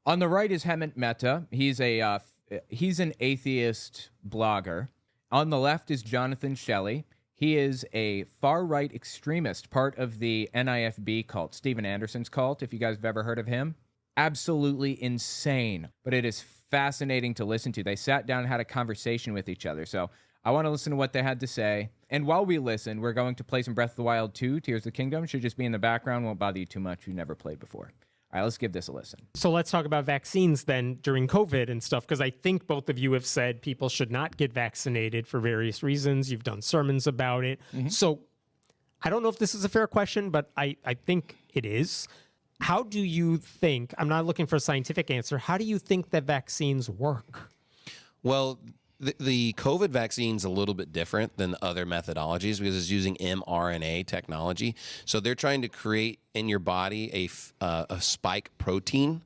On the right is Hemant Mehta. He's an atheist blogger. On the left is Jonathan Shelley. He is a far-right extremist, part of the NIFB cult, Steven Anderson's cult, if you guys have ever heard of him. Absolutely insane, but it is fascinating to listen to. They sat down and had a conversation with each other, so I want to listen to what they had to say. And while we listen, we're going to play some Breath of the Wild 2, Tears of the Kingdom. Should just be in the background, won't bother you too much. You've never played before. All right, let's give this a listen. So let's talk about vaccines then during COVID and stuff, because I think both of you have said people should not get vaccinated for various reasons. You've done sermons about it. Mm-hmm. So I don't know if this is a fair question, but I think it is. How do you think, I'm not looking for a scientific answer, how do you think that vaccines work? Well, the COVID vaccine is a little bit different than other methodologies because it's using mRNA technology. So they're trying to create in your body a spike protein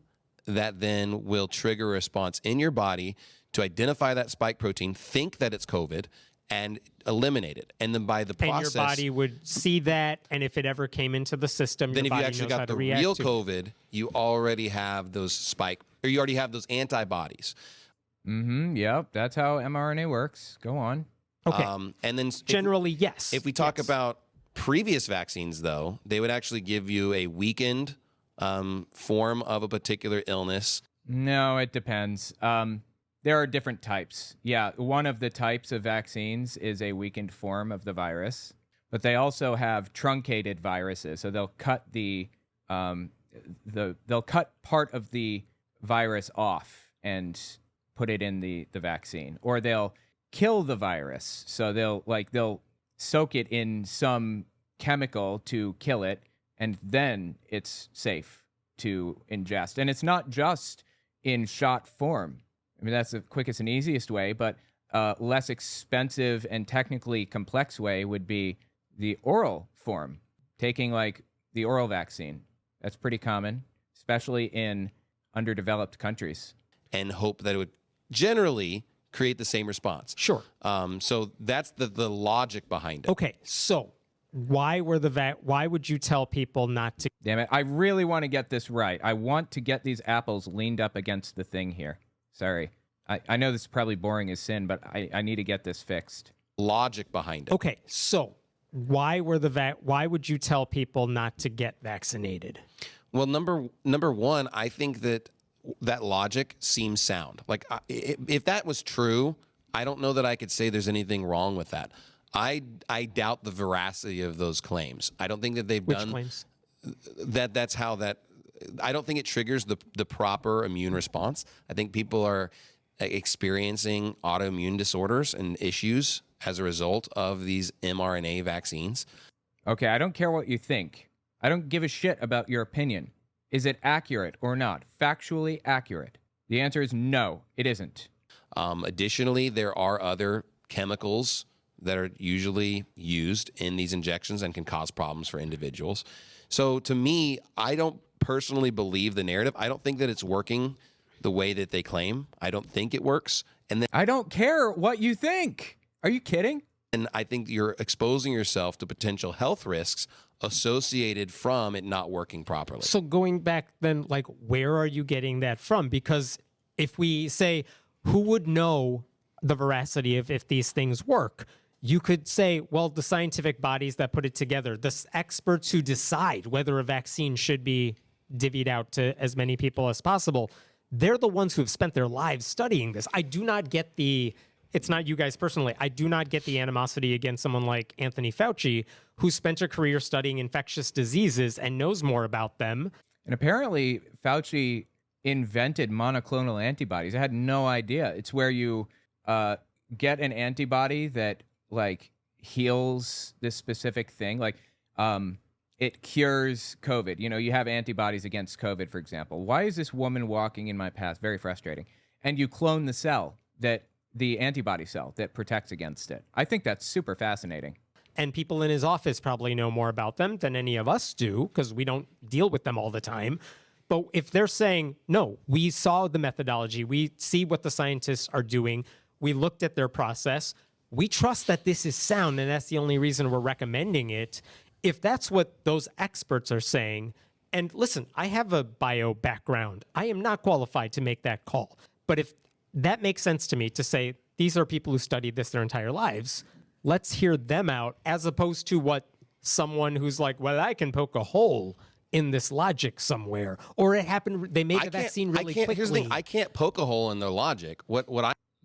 that then will trigger a response in your body to identify that spike protein, think that it's COVID, and eliminate it. And then by the process... And your body would see that, and if it ever came into the system, then your body if you actually got the real COVID, you already have those you already have those antibodies. Mm-hmm. Yep. That's how mRNA works. Go on. Okay. And then generally, yes. If we talk about previous vaccines, though, they would actually give you a weakened form of a particular illness. No, it depends. There are different types. Yeah, one of the types of vaccines is a weakened form of the virus, but they also have truncated viruses. So they'll cut they'll cut part of the virus off and put it in the vaccine, or they'll kill the virus. So they'll soak it in some chemical to kill it, and then it's safe to ingest. And it's not just in shot form. I mean, that's the quickest and easiest way, but less expensive and technically complex way would be the oral form, taking like the oral vaccine. That's pretty common, especially in underdeveloped countries. And hope that it would generally create the same response. Sure. So that's the logic behind it. Okay, so why would you tell people not to? Damn it, I really want to get this right. I want to get these apples leaned up against the thing here. Sorry. I know this is probably boring as sin, but I need to get this fixed. Logic behind it. Okay, so why would you tell people not to get vaccinated? Well, number one, I think that logic seems sound. Like, if that was true, I don't know that I could say there's anything wrong with that. I doubt the veracity of those claims. I don't think that they've done claims? That's how that. I don't think it triggers the proper immune response. I think people are experiencing autoimmune disorders and issues as a result of these mRNA vaccines. Okay, I don't care what you think. I don't give a shit about your opinion. Is it accurate or not? Factually accurate? The answer is no, it isn't. Additionally, there are other chemicals that are usually used in these injections and can cause problems for individuals. So to me, I don't personally believe the narrative. I don't think that it's working the way that they claim. I don't think it works. And then I don't care what you think. Are you kidding? And I think you're exposing yourself to potential health risks associated from it not working properly. So going back then, like, where are you getting that from? Because if we say, who would know the veracity of if these things work? You could say, well, the scientific bodies that put it together, the experts who decide whether a vaccine should be divvied out to as many people as possible, they're the ones who have spent their lives studying this. I do not get it's not you guys personally, I do not get the animosity against someone like Anthony Fauci, who spent a career studying infectious diseases and knows more about them. And apparently Fauci invented monoclonal antibodies. I had no idea. It's where you get an antibody that like heals this specific thing. Like it cures COVID. You know, you have antibodies against COVID, for example. Why is this woman walking in my path? Very frustrating. And you clone the antibody cell that protects against it. I think that's super fascinating. And people in his office probably know more about them than any of us do because we don't deal with them all the time. But if they're saying, no, we saw the methodology, we see what the scientists are doing, we looked at their process, we trust that this is sound, and that's the only reason we're recommending it. If that's what those experts are saying, And listen, I have a bio background. I am not qualified to make that call. But if that makes sense to me to say, these are people who studied this their entire lives, let's hear them out, as opposed to what someone who's like, well, I can poke a hole in this logic somewhere. Or it happened, they made the vaccine really quickly. Here's the thing, I can't poke a hole in their logic.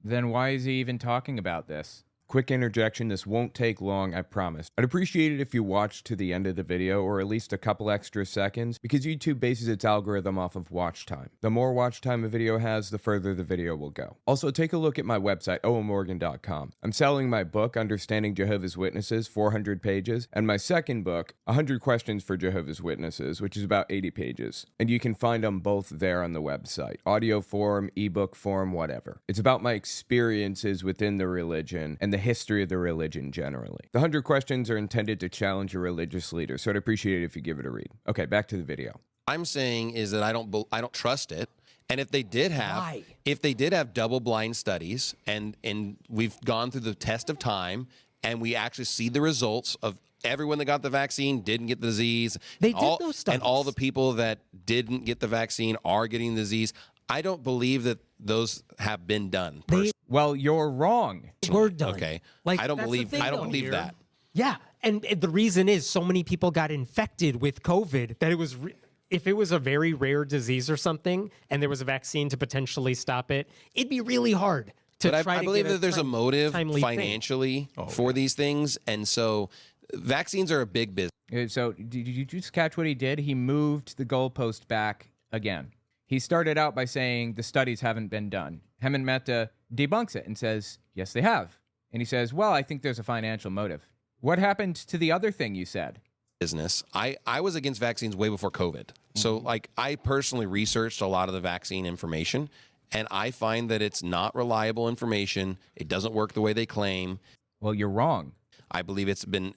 Then why is he even talking about this? Quick interjection, this won't take long, I promise. I'd appreciate it if you watched to the end of the video, or at least a couple extra seconds, because YouTube bases its algorithm off of watch time. The more watch time a video has, the further the video will go. Also, take a look at my website, owenmorgan.com. I'm selling my book, Understanding Jehovah's Witnesses, 400 pages, and my second book, 100 Questions for Jehovah's Witnesses, which is about 80 pages. And you can find them both there on the website. Audio form, ebook form, whatever. It's about my experiences within the religion and the history of the religion generally. The 100 questions are intended to challenge a religious leader, so I'd appreciate it if you give it a read. Okay, back to the video. I'm saying is that I don't trust it. And if they did have double-blind studies, and we've gone through the test of time, and we actually see the results of everyone that got the vaccine didn't get the disease, They did those studies. and all the people that didn't get the vaccine are getting the disease, I don't believe that those have been done. Well, you're wrong. We're done. Okay, Like, I don't that's the believe thing, though. that. Yeah, and the reason is so many people got infected with COVID that it was, if it was a very rare disease or something, and there was a vaccine to potentially stop it, it'd be really hard to But try I to believe get that there's a motive timely thing. financially for these things, and so vaccines are a big business. So did you just catch what he did? He moved the goalpost back again. He started out by saying the studies haven't been done. Hemant Mehta debunks it and says, yes, they have. And he says, well, I think there's a financial motive. What happened to the other thing you said? Business. I was against vaccines way before COVID. So like I personally researched a lot of the vaccine information, and I find that it's not reliable information. It doesn't work the way they claim. Well, you're wrong. I believe it's been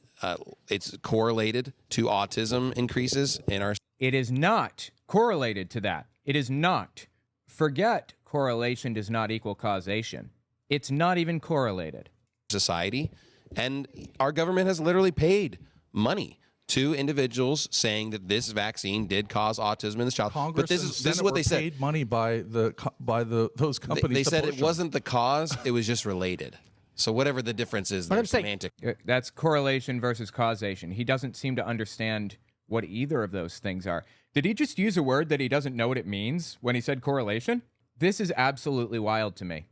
it's correlated to autism increases in our It is not correlated to that. It is not. Forget correlation does not equal causation. It's not even correlated. society, and our government has literally paid money to individuals saying that this vaccine did cause autism in this child. Congress but this and is Senate what were they said. paid money by those companies. They to said push it them. wasn't the cause; it was just related. So whatever the difference is, But they're I'm saying- semantic. That's correlation versus causation. He doesn't seem to understand what either of those things are. Did he just use a word that he doesn't know what it means when he said correlation? This is absolutely wild to me.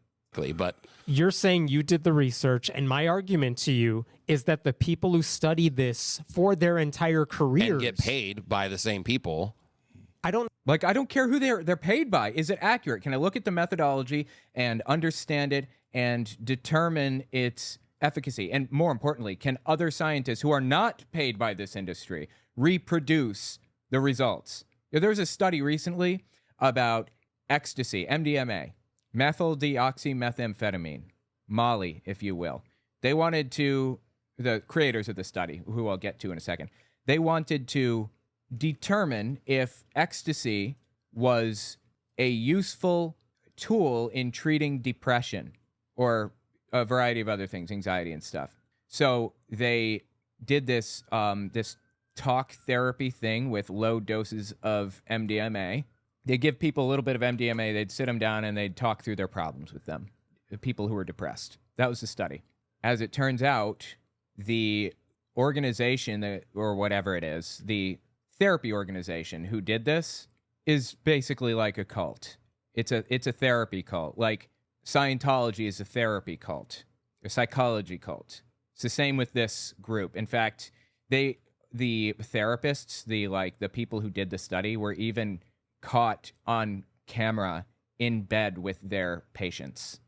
But You're saying you did the research, and my argument to you is that the people who study this for their entire careers and get paid by the same people. I don't. Like, I don't care who they're paid by. Is it accurate? Can I look at the methodology and understand it and determine its efficacy? And more importantly, can other scientists who are not paid by this industry reproduce the results? There was a study recently about ecstasy, MDMA, methyl deoxymethamphetamine, Molly, if you will. They wanted to, the creators of the study, who I'll get to in a second, they wanted to determine if ecstasy was a useful tool in treating depression or a variety of other things, anxiety and stuff. So they did this this talk therapy thing with low doses of MDMA. They give people a little bit of MDMA, they'd sit them down and they'd talk through their problems with them, the people who were depressed. That was the study. As it turns out, the organization that, or whatever it is, the therapy organization who did this is basically like a cult. It's a therapy cult. Like Scientology is a therapy cult, a psychology cult. It's the same with this group. In fact, the therapists, the people who did the study were even caught on camera in bed with their patients.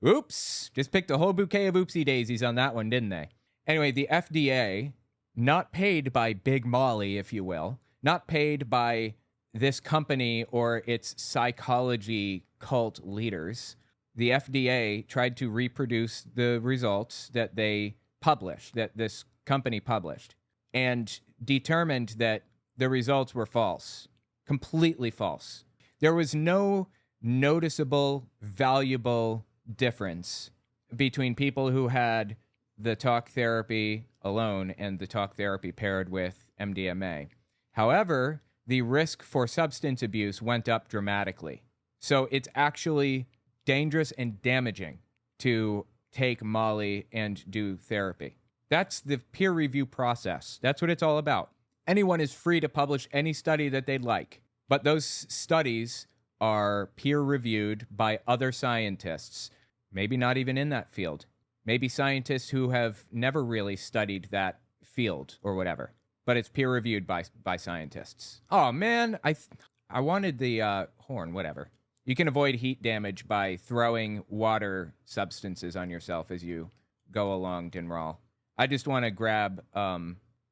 Oops, just picked a whole bouquet of oopsie daisies on that one, didn't they? Anyway, the FDA, not paid by Big Molly, if you will, not paid by this company or its psychology cult leaders, the FDA tried to reproduce the results that they published, that this company published, and determined that the results were false, completely false. There was no noticeable, valuable difference between people who had the talk therapy alone and the talk therapy paired with MDMA. However, the risk for substance abuse went up dramatically. So it's actually dangerous and damaging to take Molly and do therapy. That's the peer review process. That's what it's all about. Anyone is free to publish any study that they'd like, but those studies are peer reviewed by other scientists, maybe not even in that field. Maybe scientists who have never really studied that field or whatever, but it's peer reviewed by scientists. Oh man, I wanted the horn, whatever. You can avoid heat damage by throwing water substances on yourself as you go along, Dinral. I just want to grab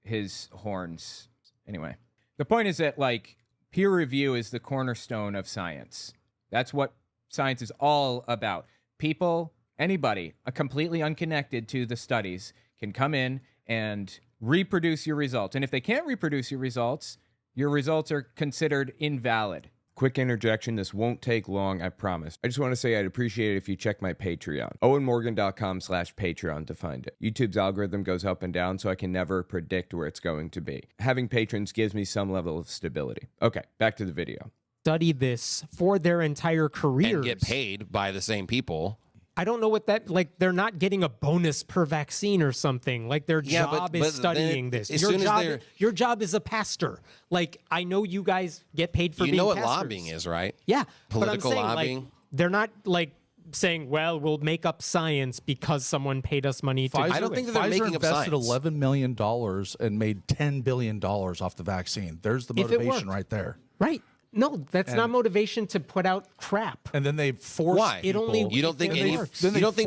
his horns. Anyway, the point is that, like, peer review is the cornerstone of science. That's what science is all about. People, anybody, completely unconnected to the studies, can come in and reproduce your results. And if they can't reproduce your results are considered invalid. Quick interjection. This won't take long, I promise. I just want to say I'd appreciate it if you check my Patreon. owenmorgan.com/Patreon to find it. YouTube's algorithm goes up and down, so I can never predict where it's going to be. Having patrons gives me some level of stability. Okay, back to the video. Study this for their entire careers. And get paid by the same people. I don't know what that, like, they're not getting a bonus per vaccine or something. Like, their job is studying this. Your job is a pastor. Like, I know you guys get paid for being You know what pastors. lobbying is, right? Yeah. Political but I'm saying, lobbying. Like, they're not, like, saying, well, we'll make up science because someone paid us money to do it. I don't think that they're making up invested science. $11 million and made $10 billion off the vaccine. There's the motivation right there. Right. No, that's not motivation to put out crap. And then they force Why? people. You don't think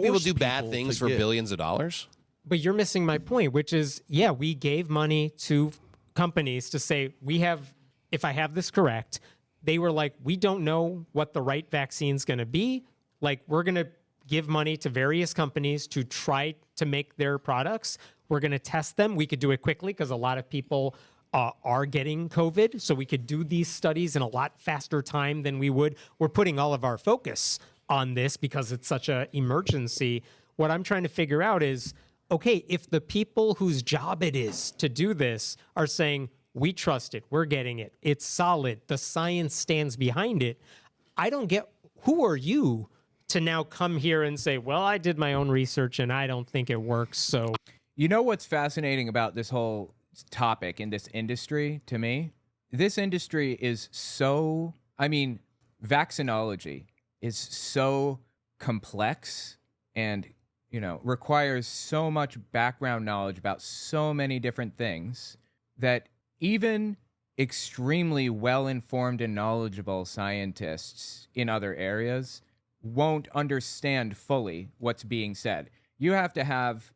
people do bad things for billions of dollars? But you're missing my point, which is, yeah, we gave money to companies to say, if I have this correct, they were like, we don't know what the right vaccine's going to be. Like, we're going to give money to various companies to try to make their products. We're going to test them. We could do it quickly because a lot of people are getting COVID, so we could do these studies in a lot faster time than we would. We're putting all of our focus on this because it's such an emergency. What I'm trying to figure out is, okay, if the people whose job it is to do this are saying, we trust it, we're getting it, it's solid, the science stands behind it, I don't get, who are you to now come here and say, well, I did my own research and I don't think it works, so. You know what's fascinating about this whole topic in this industry to me? This industry is so, vaccinology is so complex and, requires so much background knowledge about so many different things that even extremely well-informed and knowledgeable scientists in other areas won't understand fully what's being said. You have to have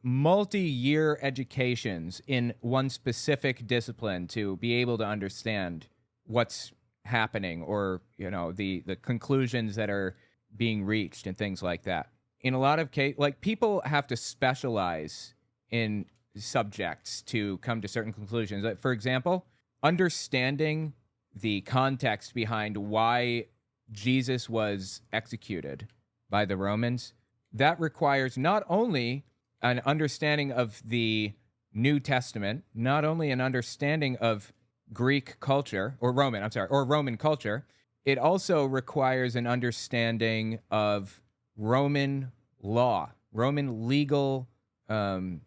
multi-year educations in one specific discipline to be able to understand what's happening or, the conclusions that are being reached and things like that. In a lot of cases, like, people have to specialize in subjects to come to certain conclusions. Like, for example, understanding the context behind why Jesus was executed by the Romans, that requires not only an understanding of the New Testament, not only an understanding of Greek culture, or Roman culture, it also requires an understanding of Roman law, Roman legal, the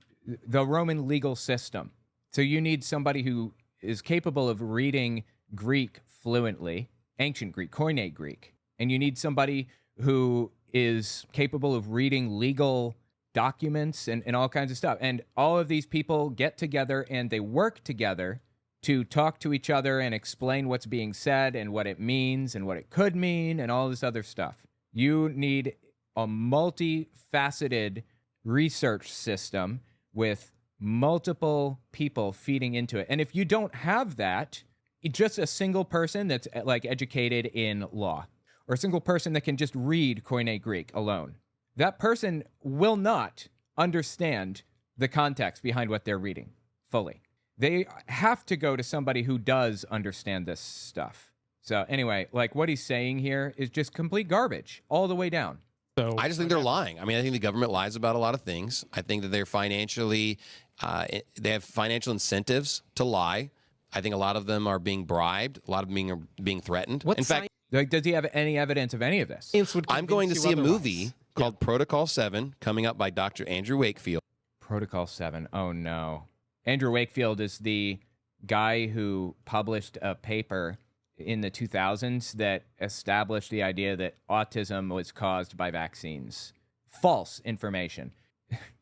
Roman legal system. So you need somebody who is capable of reading Greek fluently, ancient Greek, Koine Greek, and you need somebody who is capable of reading legal documents and all kinds of stuff. And all of these people get together and they work together to talk to each other and explain what's being said and what it means and what it could mean and all this other stuff. You need a multifaceted research system with multiple people feeding into it. And if you don't have that, just a single person that's like educated in law, or a single person that can just read Koine Greek alone, that person will not understand the context behind what they're reading fully. They have to go to somebody who does understand this stuff. So anyway, like, what he's saying here is just complete garbage all the way down. So I just think they're lying. I think the government lies about a lot of things. I think that they're financially, they have financial incentives to lie. I think a lot of them are being bribed. A lot of them are being threatened. What In fact, Like, does he have any evidence of any of this? I'm going to see a movie called Protocol 7 coming up by Dr. Andrew Wakefield. Protocol 7. Oh, no. Andrew Wakefield is the guy who published a paper in the 2000s that established the idea that autism was caused by vaccines. False information.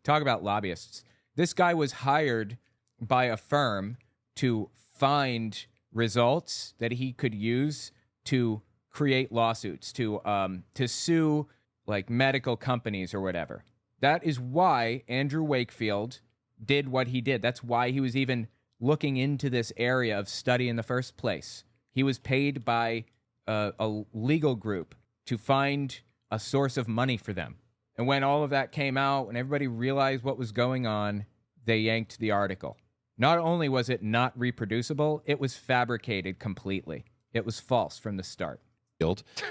Talk about lobbyists. This guy was hired by a firm to find results that he could use to create lawsuits, to sue like medical companies or whatever. That is why Andrew Wakefield did what he did. That's why he was even looking into this area of study in the first place. He was paid by a legal group to find a source of money for them. And when all of that came out, when everybody realized what was going on, they yanked the article. Not only was it not reproducible, it was fabricated completely. It was false from the start.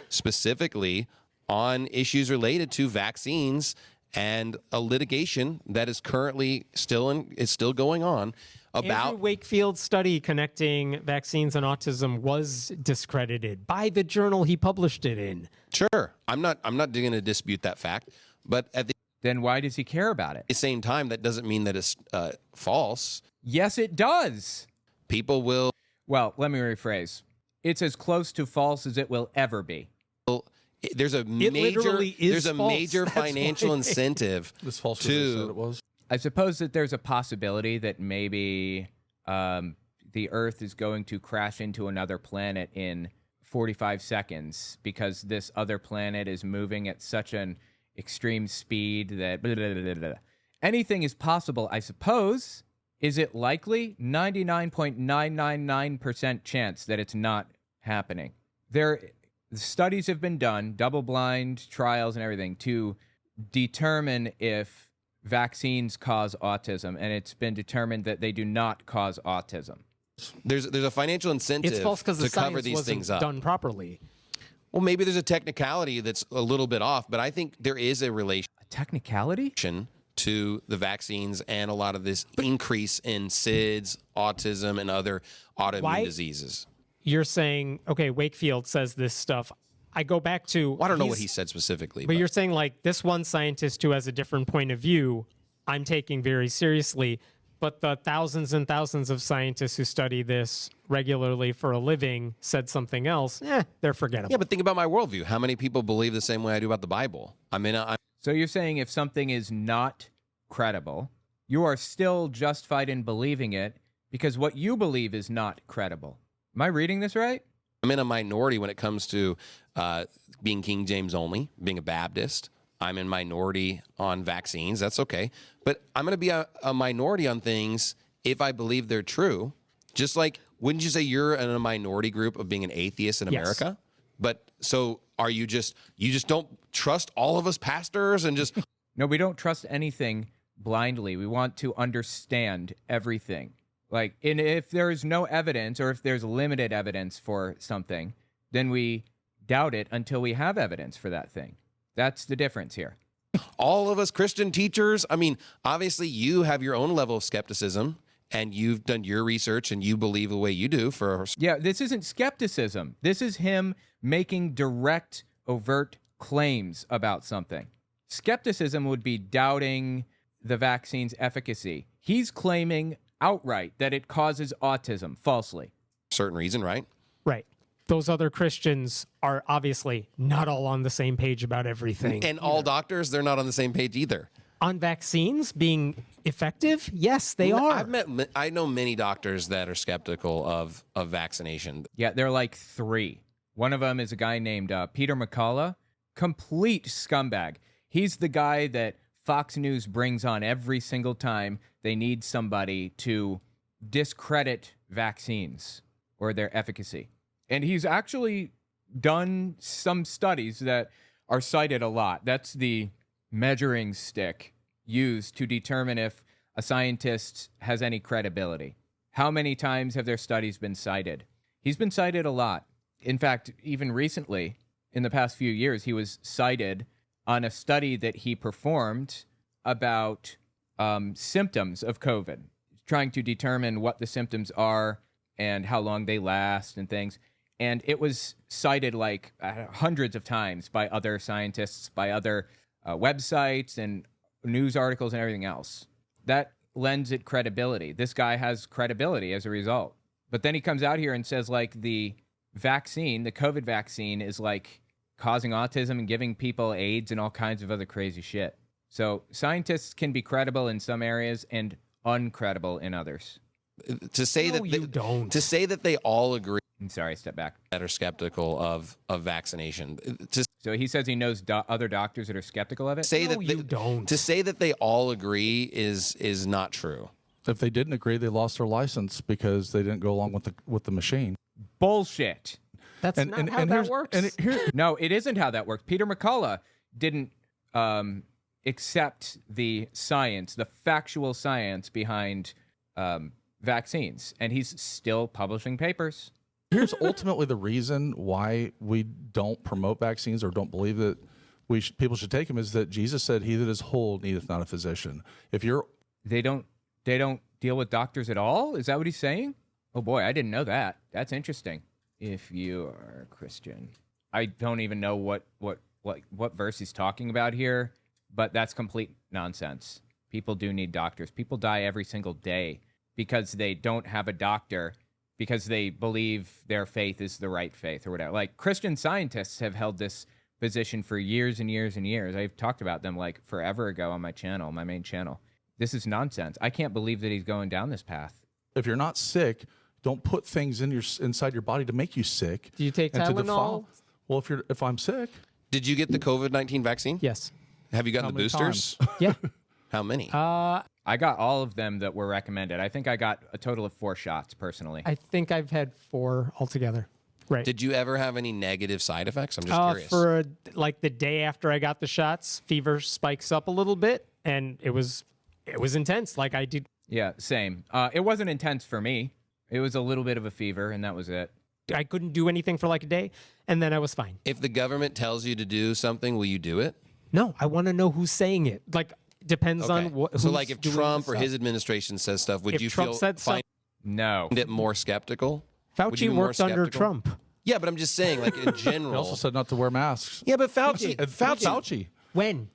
Specifically on issues related to vaccines and a litigation that is currently still going on about Andrew Wakefield's study connecting vaccines and autism was discredited by the journal he published it in. Sure. I'm not going to dispute that fact, but at Then why does he care about it? the same time, that doesn't mean that it's false. Yes, it does. People will. Well, let me rephrase. It's as close to false as it will ever be. There's a literally is false. major That's financial why. incentive This false said it to. was. I suppose that there's a possibility that maybe the Earth is going to crash into another planet in 45 seconds because this other planet is moving at such an extreme speed that blah, blah, blah, blah. Anything is possible, I suppose. Is it likely? 99.999% chance that it's not happening. Studies have been done, double-blind trials and everything, to determine if vaccines cause autism, and it's been determined that they do not cause autism. There's a financial incentive It's false because the to cover science these wasn't things up. done properly. Well, maybe there's a technicality that's a little bit off, but I think there is a relation A technicality? to the vaccines and a lot of this increase in SIDS, autism, and other autoimmune diseases. You're saying, okay, Wakefield says this stuff. I go back to... Well, I don't know what he said specifically. But you're saying, like, this one scientist who has a different point of view, I'm taking very seriously. But the thousands and thousands of scientists who study this regularly for a living said something else, they're forgettable. Yeah, but think about my worldview. How many people believe the same way I do about the Bible? I mean, So you're saying if something is not credible, you are still justified in believing it because what you believe is not credible. Am I reading this right? I'm in a minority when it comes to being King James only, being a Baptist. I'm in minority on vaccines. That's okay. But I'm going to be a minority on things if I believe they're true. Just like, wouldn't you say you're in a minority group of being an atheist in Yes. America? But so are you just don't trust all of us pastors and just... No, we don't trust anything blindly. We want to understand everything. Like, and if there is no evidence or if there's limited evidence for something, then we doubt it until we have evidence for that thing. That's the difference here. all of us Christian teachers, I mean, obviously you have your own level of skepticism and you've done your research and you believe the way you do for... Yeah, this isn't skepticism. This is him making direct, overt claims about something. Skepticism would be doubting the vaccine's efficacy. He's claiming outright that it causes autism falsely. certain reason, right? Right. Those other Christians are obviously not all on the same page about everything. And all doctors, they're not on the same page either. On vaccines being effective, yes, they are. I know many doctors that are skeptical of vaccination. Yeah, they're like three. One of them is a guy named Peter McCullough, complete scumbag. He's the guy that Fox News brings on every single time they need somebody to discredit vaccines or their efficacy. And he's actually done some studies that are cited a lot. That's the measuring stick used to determine if a scientist has any credibility. How many times have their studies been cited? He's been cited a lot. In fact, even recently, in the past few years, he was cited on a study that he performed about symptoms of COVID, trying to determine what the symptoms are and how long they last and things. And it was cited like hundreds of times by other scientists, by other websites and news articles and everything else. That lends it credibility. This guy has credibility as a result. But then he comes out here and says like the vaccine, the COVID vaccine, is like causing autism and giving people AIDS and all kinds of other crazy shit. So scientists can be credible in some areas and uncredible in others. To say No, that you don't. To say that they all agree I'm sorry, step back. that are skeptical of vaccination. To So he says he knows other doctors that are skeptical of it. say No, that you don't. To say that they all agree is not true. If they didn't agree, they lost their license because they didn't go along with the machine. Bullshit. That's not how that works. And here, No, it isn't how that works. Peter McCullough didn't accept the science, the factual science behind vaccines, and he's still publishing papers. here's ultimately the reason why we don't promote vaccines or don't believe that people should take them is that Jesus said, "He that is whole needeth not a physician." If you're They don't deal with doctors at all? Is that what he's saying? Oh boy, I didn't know that. That's interesting. If you are a Christian, I don't even know what verse he's talking about here, but that's complete nonsense. People do need doctors. People die every single day because they don't have a doctor because they believe their faith is the right faith or whatever. Like Christian scientists have held this position for years and years and years. I've talked about them like forever ago on my channel, my main channel. This is nonsense. I can't believe that he's going down this path. if you're not sick, don't put things inside your body to make you sick. Do you take and to Tylenol? defile. Well, if I'm sick, Did you get the COVID-19 vaccine? Yes. Have you gotten How the many boosters? Yeah. How many? I got all of them that were recommended. I think I got a total of 4 shots personally. I think I've had 4 altogether. Right. Did you ever have any negative side effects? I'm just curious. For like the day after I got the shots, fever spikes up a little bit, and it was intense. Like I did. Yeah, same. It wasn't intense for me. It was a little bit of a fever, and that was it. I couldn't do anything for like a day, and then I was fine. If the government tells you to do something, will you do it? No, I want to know who's saying it. Like depends on what. So who's like if doing Trump the or stuff. his administration says stuff, would If you Trump feel said find No. it more skeptical? Would you Fauci be more worked under skeptical? Trump. Yeah, but I'm just saying, like in they general. also said not to wear masks. Yeah, but Fauci. Fauci. When?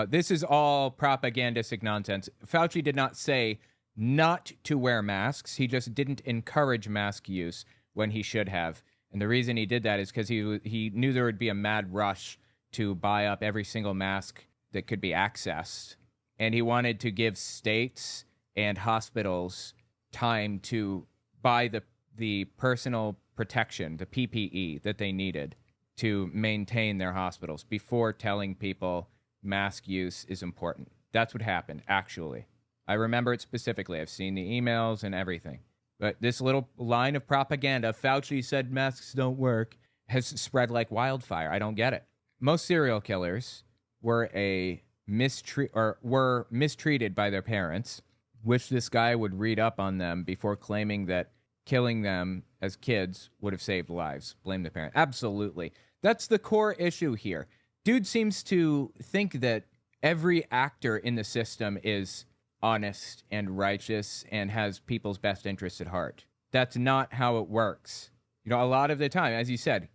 This is all propagandistic nonsense. Fauci did not say not to wear masks. He just didn't encourage mask use when he should have. And the reason he did that is because he knew there would be a mad rush to buy up every single mask that could be accessed. And he wanted to give states and hospitals time to buy the personal protection, the PPE that they needed to maintain their hospitals before telling people mask use is important. That's what happened, actually. I remember it specifically. I've seen the emails and everything. But this little line of propaganda, Fauci said masks don't work, has spread like wildfire. I don't get it. Most serial killers were mistreated by their parents. Wish this guy would read up on them before claiming that killing them as kids would have saved lives. Blame the parent. Absolutely. That's the core issue here. Dude seems to think that every actor in the system is honest and righteous and has people's best interests at heart. That's not how it works. You know, a lot of the time, as you said,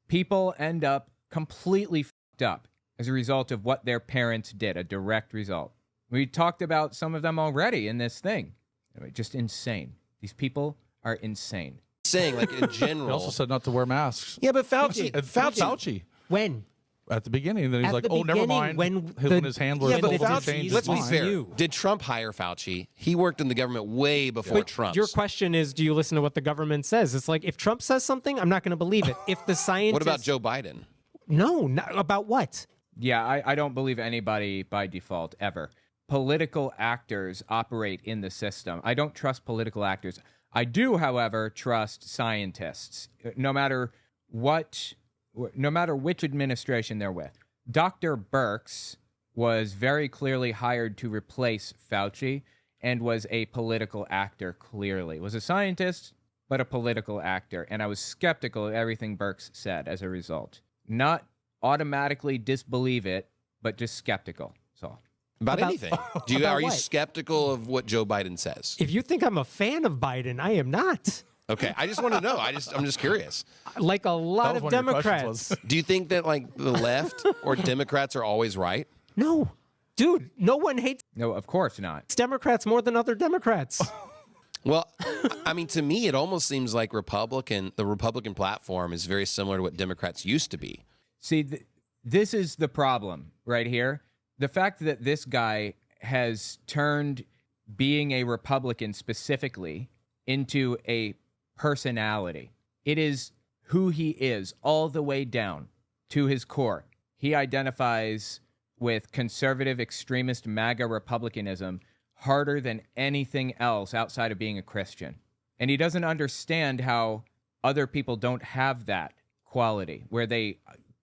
people end up completely fucked up as a result of what their parents did, a direct result. We talked about some of them already in this thing. Just insane. These people are insane. Saying like in They general. also said not to wear masks. Yeah, but Fauci. Fauci. When? At the beginning, and then he's At like, the "Oh, never beginning, mind." when His handler Yeah, but told him to Fauci, change let's his be mind. fair. You. Did Trump hire Fauci? He worked in the government way before Trump. Your question is, do you listen to what the government says? It's like if Trump says something, I'm not going to believe it. If the scientists, What about Joe Biden? No, not about what? Yeah, I don't believe anybody by default ever. Political actors operate in the system. I don't trust political actors. I do, however, trust scientists, no matter which administration they're with. Dr. Birx was very clearly hired to replace Fauci and was a political actor, clearly. Was a scientist, but a political actor. And I was skeptical of everything Birx said as a result. Not automatically disbelieve it, but just skeptical. So About anything. Are you what? skeptical of what Joe Biden says? If you think I'm a fan of Biden, I am not. Okay, I just want to know. I'm just curious. Like a lot That of was one of your questions, Democrats. wasn't Do you think that like the left or Democrats are always right? No, dude, no one hates No, of course not. Democrats more than other Democrats. Well, I mean, to me, it almost seems like the Republican platform is very similar to what Democrats used to be. See, this is the problem right here. The fact that this guy has turned being a Republican specifically into a personality. It is who he is all the way down to his core. He identifies with conservative, extremist MAGA Republicanism harder than anything else outside of being a Christian. And he doesn't understand how other people don't have that quality, where they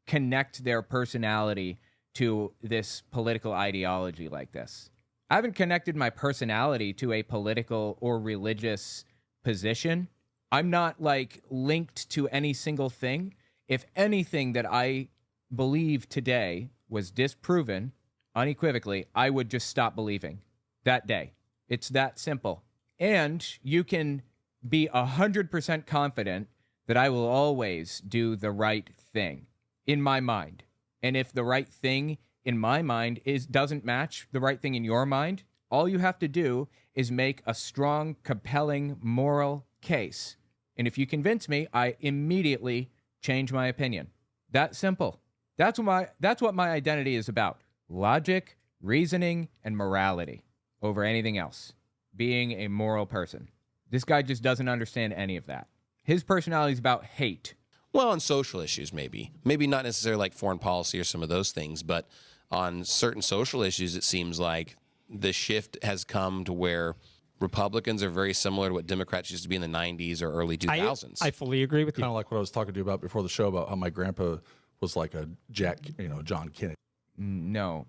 connect their personality to this political ideology like this. I haven't connected my personality to a political or religious position. I'm not like linked to any single thing. If anything that I believe today was disproven unequivocally, I would just stop believing that day. It's that simple. And you can be 100% confident that I will always do the right thing in my mind. And if the right thing in my mind doesn't match the right thing in your mind, all you have to do is make a strong, compelling, moral case. And if you convince me, I immediately change my opinion. That simple. That's what my identity is about. Logic, reasoning, and morality over anything else. Being a moral person. This guy just doesn't understand any of that. His personality is about hate. Well, on social issues, maybe not necessarily like foreign policy or some of those things, but on certain social issues, it seems like the shift has come to where Republicans are very similar to what Democrats used to be in the 90s or early 2000s. I fully agree with you. Kind of like what I was talking to you about before the show about how my grandpa was like a John Kennedy. No,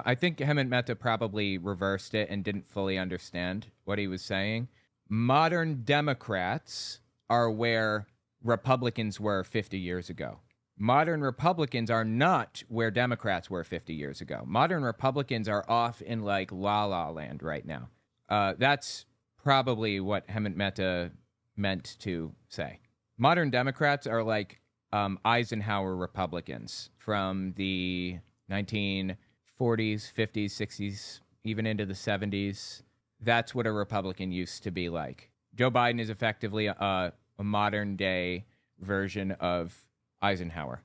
I think Hemant Mehta probably reversed it and didn't fully understand what he was saying. Modern Democrats are where Republicans were 50 years ago. Modern Republicans are not where Democrats were 50 years ago. Modern Republicans are off in like La La Land right now. That's probably what Hemant Mehta meant to say. Modern Democrats are like Eisenhower Republicans from the 1940s, 50s, 60s, even into the 70s. That's what a Republican used to be like. Joe Biden is effectively a modern day version of Eisenhower.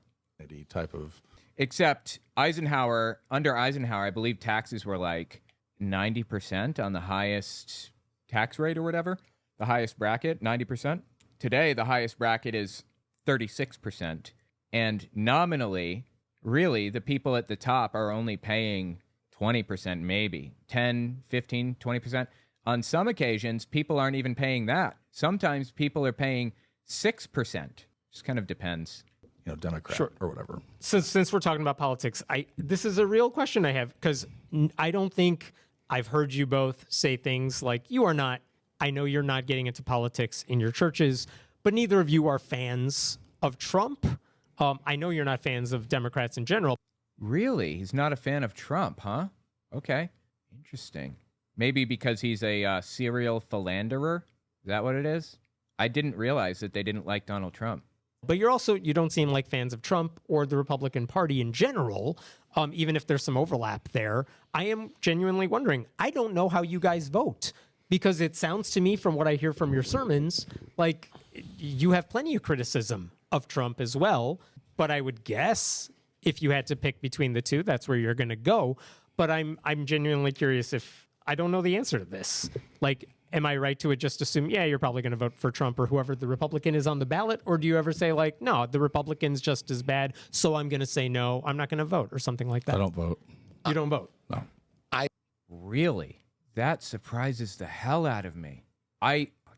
Type of. Except under Eisenhower, I believe taxes were like 90% on the highest tax rate or whatever. The highest bracket, 90%. Today, the highest bracket is 36%. And nominally, really, the people at the top are only paying 20%, maybe 10, 15, 20%. On some occasions, people aren't even paying that. Sometimes people are paying 6%. Just kind of depends. Democrat or whatever. Since we're talking about politics, this is a real question I have, because I don't think I've heard you both say things like, I know you're not getting into politics in your churches, but neither of you are fans of Trump. I know you're not fans of Democrats in general. Really? He's not a fan of Trump, huh? Okay. Interesting. Maybe because he's a serial philanderer? Is that what it is? I didn't realize that they didn't like Donald Trump. But you don't seem like fans of Trump or the Republican Party in general, even if there's some overlap there. I am genuinely wondering, I don't know how you guys vote, because it sounds to me from what I hear from your sermons, like you have plenty of criticism of Trump as well. But I would guess if you had to pick between the two, that's where you're going to go. But I'm genuinely curious if I don't know the answer to this. Like, am I right to just assume, you're probably going to vote for Trump or whoever the Republican is on the ballot? Or do you ever say, like, no, the Republican's just as bad, so I'm going to say no, I'm not going to vote, or something like that? I don't vote. You don't vote? No. Really? That surprises the hell out of me.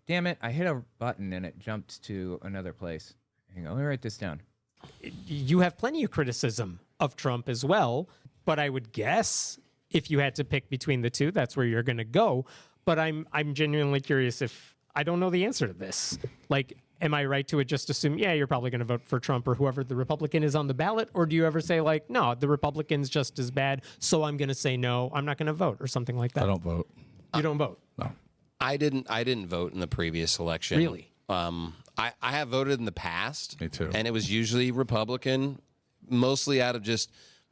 Damn it, I hit a button and it jumped to another place. Hang on, let me write this down. You have plenty of criticism of Trump as well, but I would guess if you had to pick between the two, that's where you're going to go. But I'm genuinely curious if I don't know the answer to this. Like, am I right to just assume, yeah, you're probably going to vote for Trump or whoever the Republican is on the ballot? Or do you ever say like, no, the Republican's just as bad, so I'm going to say no, I'm not going to vote or something like that? I don't vote. You don't vote? No. I didn't vote in the previous election. Really? I have voted in the past. Me too. And it was usually Republican, mostly out of just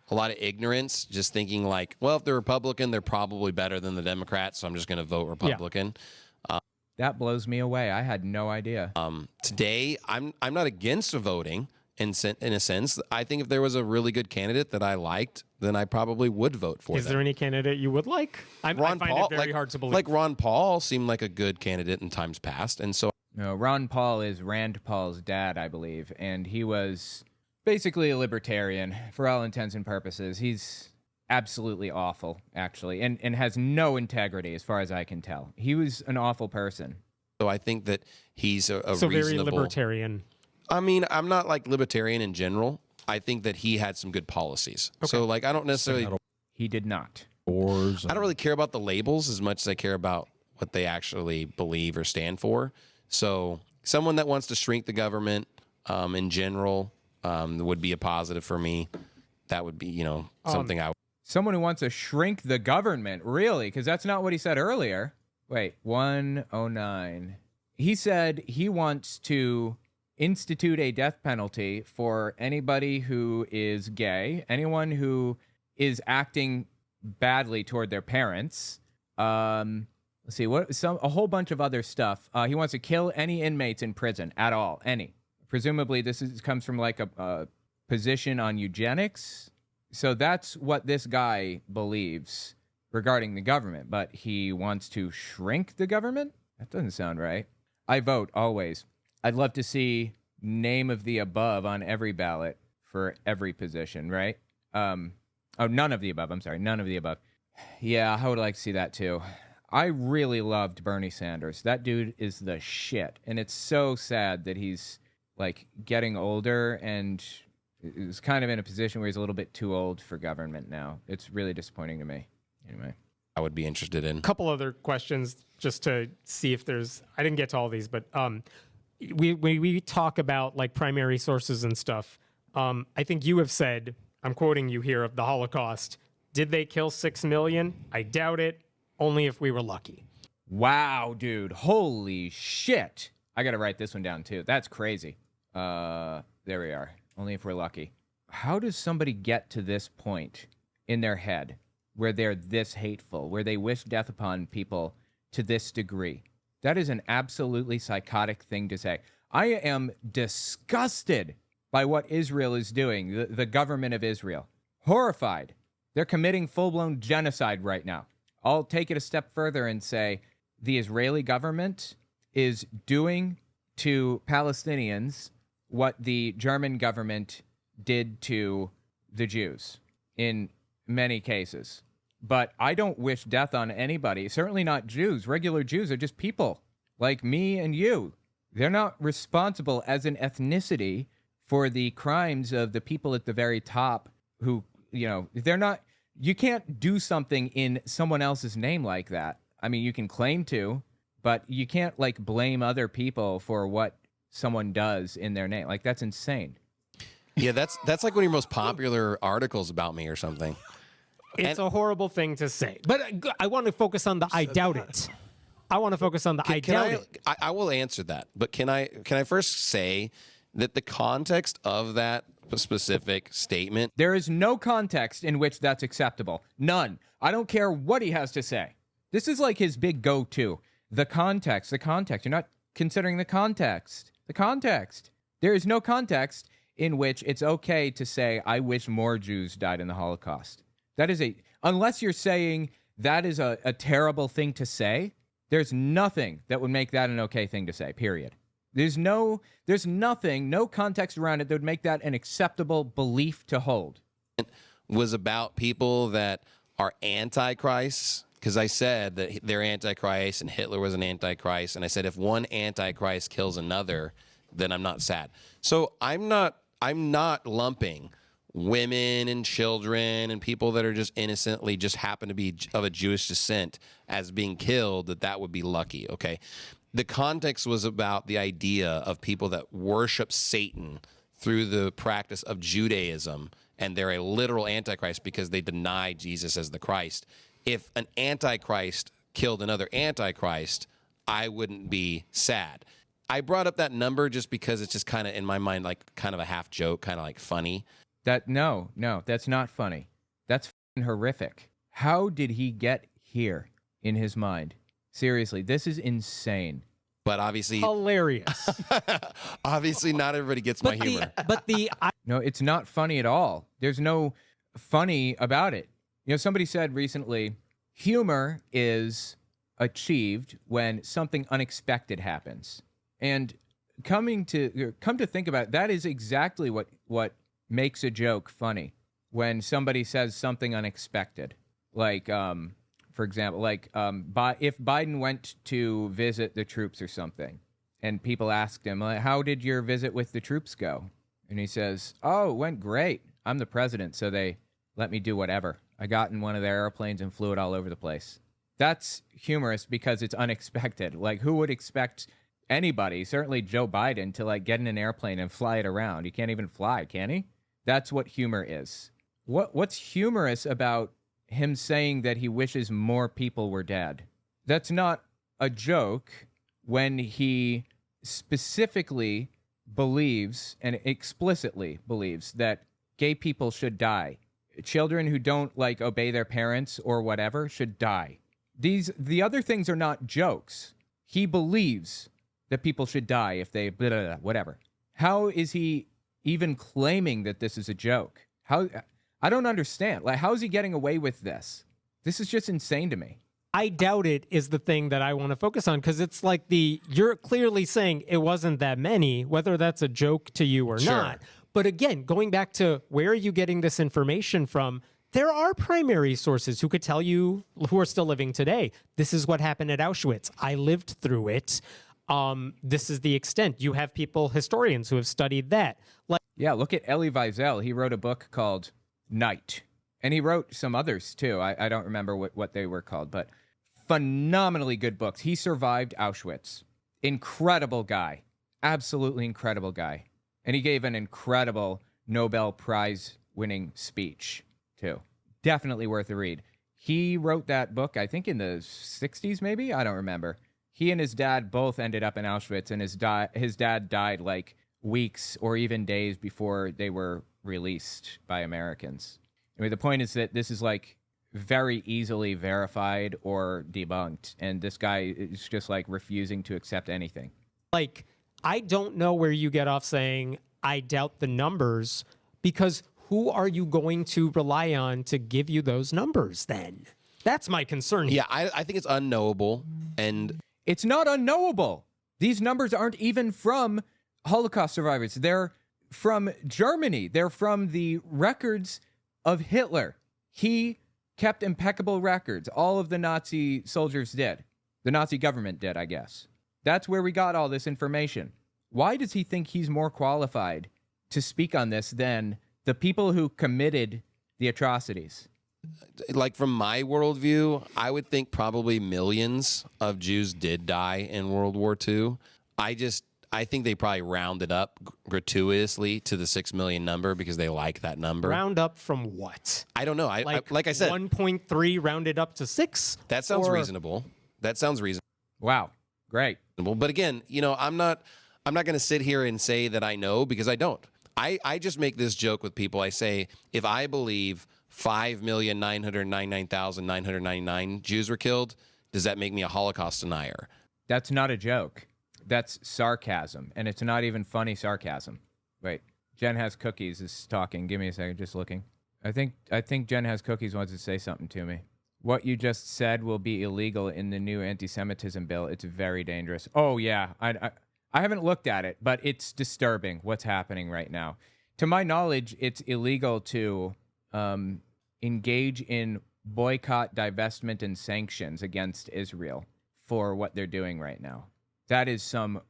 a lot of ignorance, just thinking like, well, if they're Republican, they're probably better than the Democrats, so I'm just going to vote Republican. That blows me away. I had no idea. Today, I'm not against voting in a sense. I think if there was a really good candidate that I liked, then I probably would vote for Is them. there any candidate you would like? I find it very hard to believe. Like Ron Paul seemed like a good candidate in times past, and so No, Ron Paul is Rand Paul's dad, I believe, and he was basically a libertarian for all intents and purposes. He's absolutely awful, actually, and has no integrity as far as I can tell. He was an awful person. I think that he's a so reasonable. very libertarian. I mean, I'm not like libertarian in general. I think that he had some good policies. So like, I don't necessarily. He did not. Wars. I don't really care about the labels as much as I care about what they actually believe or stand for. So someone that wants to shrink the government in general would be a positive for me. That would be, something I would. Someone who wants to shrink the government, really? Because that's not what he said earlier. Wait, 109. He said he wants to institute a death penalty for anybody who is gay, anyone who is acting badly toward their parents. Let's see, a whole bunch of other stuff. He wants to kill any inmates in prison at all, any. Presumably, comes from like a position on eugenics. So that's what this guy believes regarding the government, but he wants to shrink the government? That doesn't sound right. I vote always. I'd love to see name of the above on every ballot for every position, right? None of the above. I'm sorry, none of the above. Yeah, I would like to see that too. I really loved Bernie Sanders. That dude is the shit. And it's so sad that he's like getting older and is kind of in a position where he's a little bit too old for government now. It's really disappointing to me. Anyway. I would be interested in. A couple other questions just to see if there's, I didn't get to all these, but we talk about like primary sources and stuff. I think you have said, I'm quoting you here, of the Holocaust. Did they kill 6 million? I doubt it. Only if we were lucky. Wow, dude. Holy shit. I got to write this one down too. That's crazy. There we are. Only if we're lucky. How does somebody get to this point in their head where they're this hateful, where they wish death upon people to this degree? That is an absolutely psychotic thing to say. I am disgusted by what Israel is doing, the government of Israel. Horrified. They're committing full-blown genocide right now. I'll take it a step further and say the Israeli government is doing to Palestinians what the German government did to the Jews in many cases. But I don't wish death on anybody, certainly not Jews. Regular Jews are just people like me and you. They're not responsible as an ethnicity for the crimes of the people at the very top who, they're not. You can't do something in someone else's name like that. I mean, you can claim to, but you can't like blame other people for what someone does in their name. Like, that's insane. Yeah, that's like one of your most popular articles about me or something. It's a horrible thing to say, but I want to focus on the I doubt it. I want to focus on the I doubt it. I will answer that, but can I first say that the context of that specific statement, there is no context in which that's acceptable. None. I don't care what he has to say. This is like his big go-to. The context. You're not considering the context. The context. There is no context in which it's okay to say, I wish more Jews died in the Holocaust. That is unless you're saying that is a terrible thing to say, there's nothing that would make that an okay thing to say, period. There's nothing, no context around it that would make that an acceptable belief to hold. Was about people that are antichrists, because I said that they're antichrist and Hitler was an antichrist, and I said if one antichrist kills another, then I'm not sad. So I'm not lumping women and children and people that are just innocently just happen to be of a Jewish descent as being killed, that would be lucky, okay? The context was about the idea of people that worship Satan through the practice of Judaism, and they're a literal antichrist because they deny Jesus as the Christ. If an antichrist killed another antichrist, I wouldn't be sad. I brought up that number just because it's just kind of in my mind like kind of a half joke, kind of like funny. No, that's not funny. That's f***ing horrific. How did he get here in his mind? Seriously, this is insane. But obviously, Hilarious. obviously not everybody gets my humor. No, it's not funny at all. There's no funny about it. You know, somebody said recently, humor is achieved when something unexpected happens. And come to think about it, that is exactly what makes a joke funny. When somebody says something unexpected, like, for example, like if Biden went to visit the troops or something, and people asked him, like, how did your visit with the troops go? And he says, oh, it went great. I'm the president, so they let me do whatever. I got in one of their airplanes and flew it all over the place. That's humorous because it's unexpected. Like, who would expect anybody, certainly Joe Biden, to like get in an airplane and fly it around? He can't even fly, can he? That's what humor is. What's humorous about him saying that he wishes more people were dead? That's not a joke when he specifically believes and explicitly believes that gay people should die. Children who don't like obey their parents or whatever should die. The other things are not jokes. He believes that people should die if they blah, blah, blah, whatever. How is he even claiming that this is a joke? I don't understand. Like, how is he getting away with this? This is just insane to me. I doubt it is the thing that I want to focus on, because it's like you're clearly saying it wasn't that many, whether that's a joke to you or not. But again, going back to where are you getting this information from? There are primary sources who could tell you, who are still living today, this is what happened at Auschwitz. I lived through it. This is the extent. You have historians who have studied that. Like, yeah, look at Elie Wiesel. He wrote a book called Night. And he wrote some others too. I don't remember what they were called, but phenomenally good books. He survived Auschwitz. Incredible guy. Absolutely incredible guy. And he gave an incredible Nobel Prize winning speech too. Definitely worth a read. He wrote that book, I think in the 60s maybe? I don't remember. He and his dad both ended up in Auschwitz, and his dad died like weeks or even days before they were released by Americans. I mean, the point is that this is like very easily verified or debunked, and this guy is just like refusing to accept anything. Like, I don't know where you get off saying, I doubt the numbers, because who are you going to rely on to give you those numbers then? That's my concern here. Yeah, I think it's unknowable, and it's not unknowable. These numbers aren't even from Holocaust survivors. They're from Germany. They're from the records of Hitler. He kept impeccable records. All of the Nazi soldiers did. The Nazi government did, I guess. That's where we got all this information. Why does he think he's more qualified to speak on this than the people who committed the atrocities? like from my worldview, I would think probably millions of Jews did die in World War II. I think they probably rounded up gratuitously to the 6 million number because they like that number. Round up from what? I don't know. Like I said, 1.3 rounded up to 6? that sounds reasonable. That sounds reasonable. Wow. Great. But again, I'm not going to sit here and say that I know, because I don't. I just make this joke with people. I say, if I believe 5,999,999 Jews were killed, does that make me a Holocaust denier? That's not a joke. That's sarcasm, and it's not even funny sarcasm. Wait, Jen Has Cookies is talking. Give me a second, just looking. I think Jen Has Cookies wants to say something to me. What you just said will be illegal in the new anti-Semitism bill. It's very dangerous. Oh yeah, I haven't looked at it, but it's disturbing what's happening right now. To my knowledge, it's illegal to engage in boycott, divestment, and sanctions against Israel for what they're doing right now. That is some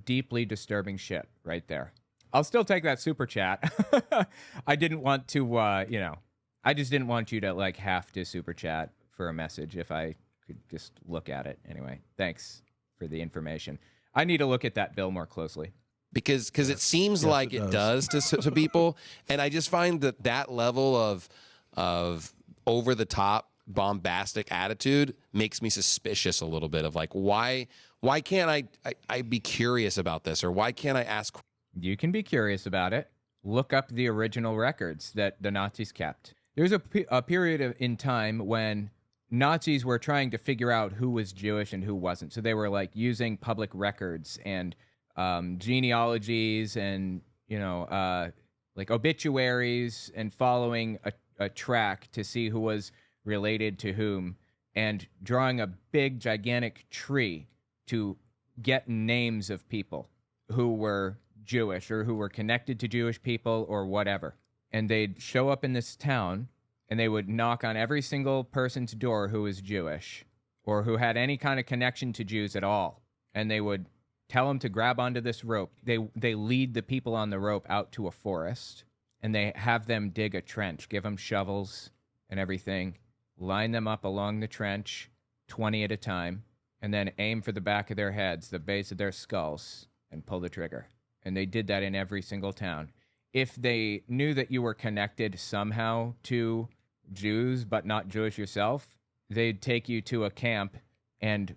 deeply disturbing shit right there. I'll still take that super chat. I didn't want to, I just didn't want you to have to super chat for a message if I could just look at it. Anyway, thanks for the information. I need to look at that bill more closely. Because it seems like it does to people, and I just find that level of over the top bombastic attitude makes me suspicious a little bit of like why can't I be curious about this, or why can't I ask? You can be curious about it. Look up the original records that the Nazis kept. There's a period in time when Nazis were trying to figure out who was Jewish and who wasn't. So they were like using public records and genealogies and, like obituaries and following a track to see who was related to whom, and drawing a big, gigantic tree to get names of people who were Jewish or who were connected to Jewish people or whatever. And they'd show up in this town and they would knock on every single person's door who was Jewish or who had any kind of connection to Jews at all. And they would tell them to grab onto this rope. They lead the people on the rope out to a forest, and they have them dig a trench, give them shovels and everything, line them up along the trench, 20 at a time, and then aim for the back of their heads, the base of their skulls, and pull the trigger. And they did that in every single town. If they knew that you were connected somehow to Jews, but not Jewish yourself, they'd take you to a camp and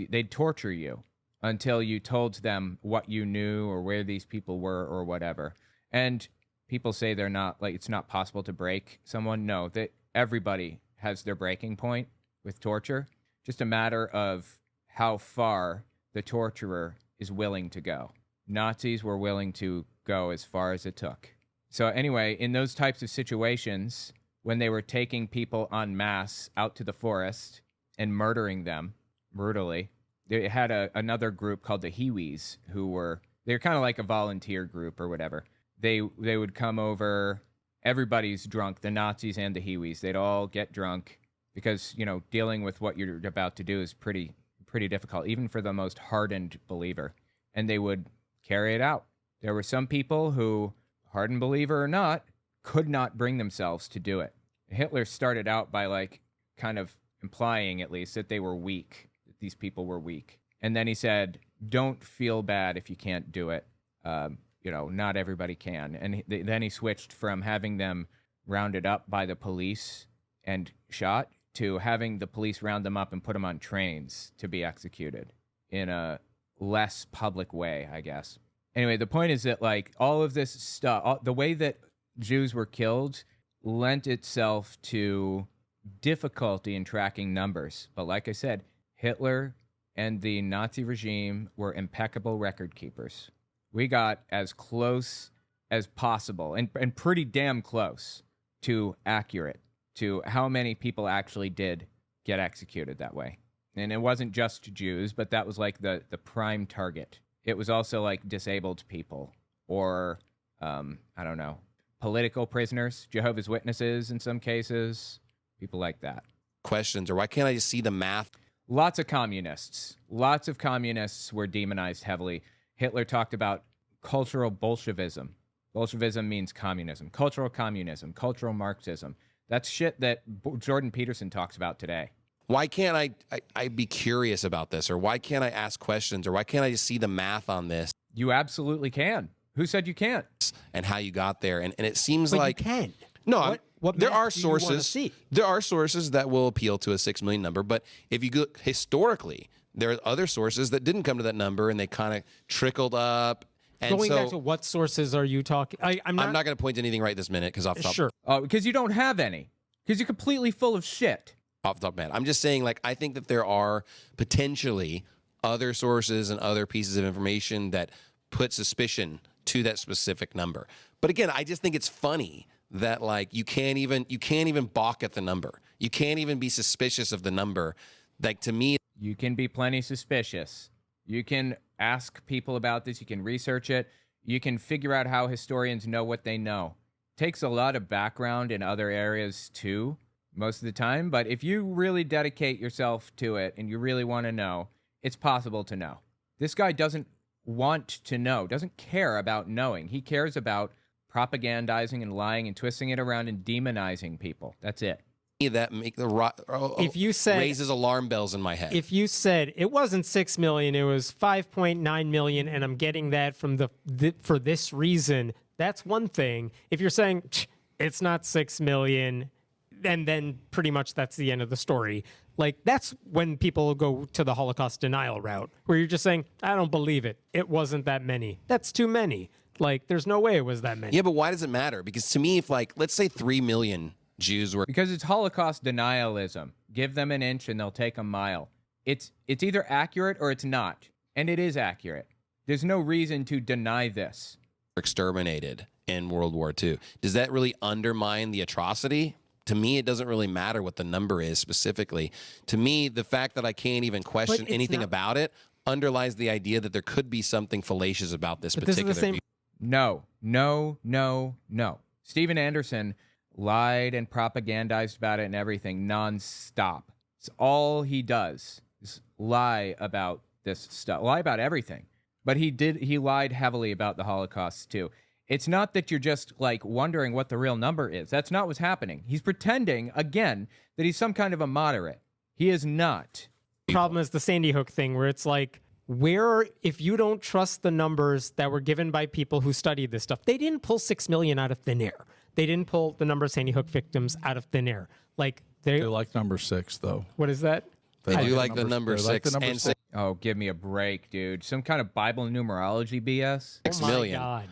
they'd torture you until you told them what you knew or where these people were or whatever. And people say they're not, like, it's not possible to break someone. No, that everybody has their breaking point with torture. Just a matter of how far the torturer is willing to go. Nazis were willing to go as far as it took. So anyway, in those types of situations, when they were taking people en masse out to the forest and murdering them brutally, they had another group called the Hiwis, they're kind of like a volunteer group or whatever. They would come over, everybody's drunk, the Nazis and the Hiwis. They'd all get drunk because, dealing with what you're about to do is pretty difficult, even for the most hardened believer. And they would carry it out. There were some people who, hardened believer or not, could not bring themselves to do it. Hitler started out by kind of implying, at least, that they were weak, that these people were weak. And then he said, don't feel bad if you can't do it. Not everybody can. And then he switched from having them rounded up by the police and shot to having the police round them up and put them on trains to be executed in a less public way, I guess. Anyway, the point is that all of this stuff, the way that Jews were killed lent itself to difficulty in tracking numbers. But like I said, Hitler and the Nazi regime were impeccable record keepers. We got as close as possible and pretty damn close to accurate to how many people actually did get executed that way. And it wasn't just Jews, but that was the prime target. It was also disabled people or, political prisoners, Jehovah's Witnesses in some cases, people like that. Questions, or why can't I just see the math? Lots of communists. Lots of communists were demonized heavily. Hitler talked about cultural Bolshevism. Bolshevism means communism. Cultural communism, cultural Marxism. That's shit that Jordan Peterson talks about today. Why can't I be curious about this, or why can't I ask questions, or why can't I just see the math on this? You absolutely can. Who said you can't? And how you got there. And it seems But like... you can. No, What there math are do you wanna sources. see? There are sources that will appeal to a 6 million number, but if you look historically, there are other sources that didn't come to that number, and they kind of trickled up. And Going so, back to what sources are you talking? I'm not going to point to anything right this minute because off the top, sure. Because you don't have any. Because you're completely full of shit. off the top of my head. I'm just saying, I think that there are potentially other sources and other pieces of information that put suspicion to that specific number. But again, I just think it's funny that you can't even balk at the number. You can't even be suspicious of the number. To me, You can be plenty suspicious. You can ask people about this. You can research it. You can figure out how historians know what they know. Takes a lot of background in other areas too, most of the time. But if you really dedicate yourself to it and you really want to know, it's possible to know. This guy doesn't want to know, doesn't care about knowing. He cares about propagandizing and lying and twisting it around and demonizing people. That's it. That make If you said raises alarm bells in my head. if you said it wasn't 6 million, it was 5.9 million, and I'm getting that from for this reason, that's one thing. If you're saying it's not 6 million, and then pretty much that's the end of the story. Like, that's when people go to the Holocaust denial route, where you're just saying, I don't believe it. It wasn't that many. That's too many. Like, there's no way it was that many. Yeah, but why does it matter? Because to me, if like, let's say 3 million Jews were, Because it's Holocaust denialism. Give them an inch and they'll take a mile. It's either accurate or it's not. And it is accurate. There's no reason to deny this. exterminated in World War II, does that really undermine the atrocity? To me, it doesn't really matter what the number is specifically. To me, the fact that I can't even question anything about it underlies the idea that there could be something fallacious about this particular view. No. Steven Anderson lied and propagandized about it and everything nonstop. It's all he does is lie about this stuff, lie about everything. But he lied heavily about the Holocaust too. It's not that you're just like wondering what the real number is. That's not what's happening. He's pretending again that he's some kind of a moderate. He is not. Problem is the Sandy Hook thing, where it's like, if you don't trust the numbers that were given by people who studied this stuff, they didn't pull 6 million out of thin air. They didn't pull the number of Sandy Hook victims out of thin air. Like They like number 6, though. What is that? They do like the number 6. Oh, give me a break, dude. Some kind of Bible numerology BS. 6 Oh my million. God.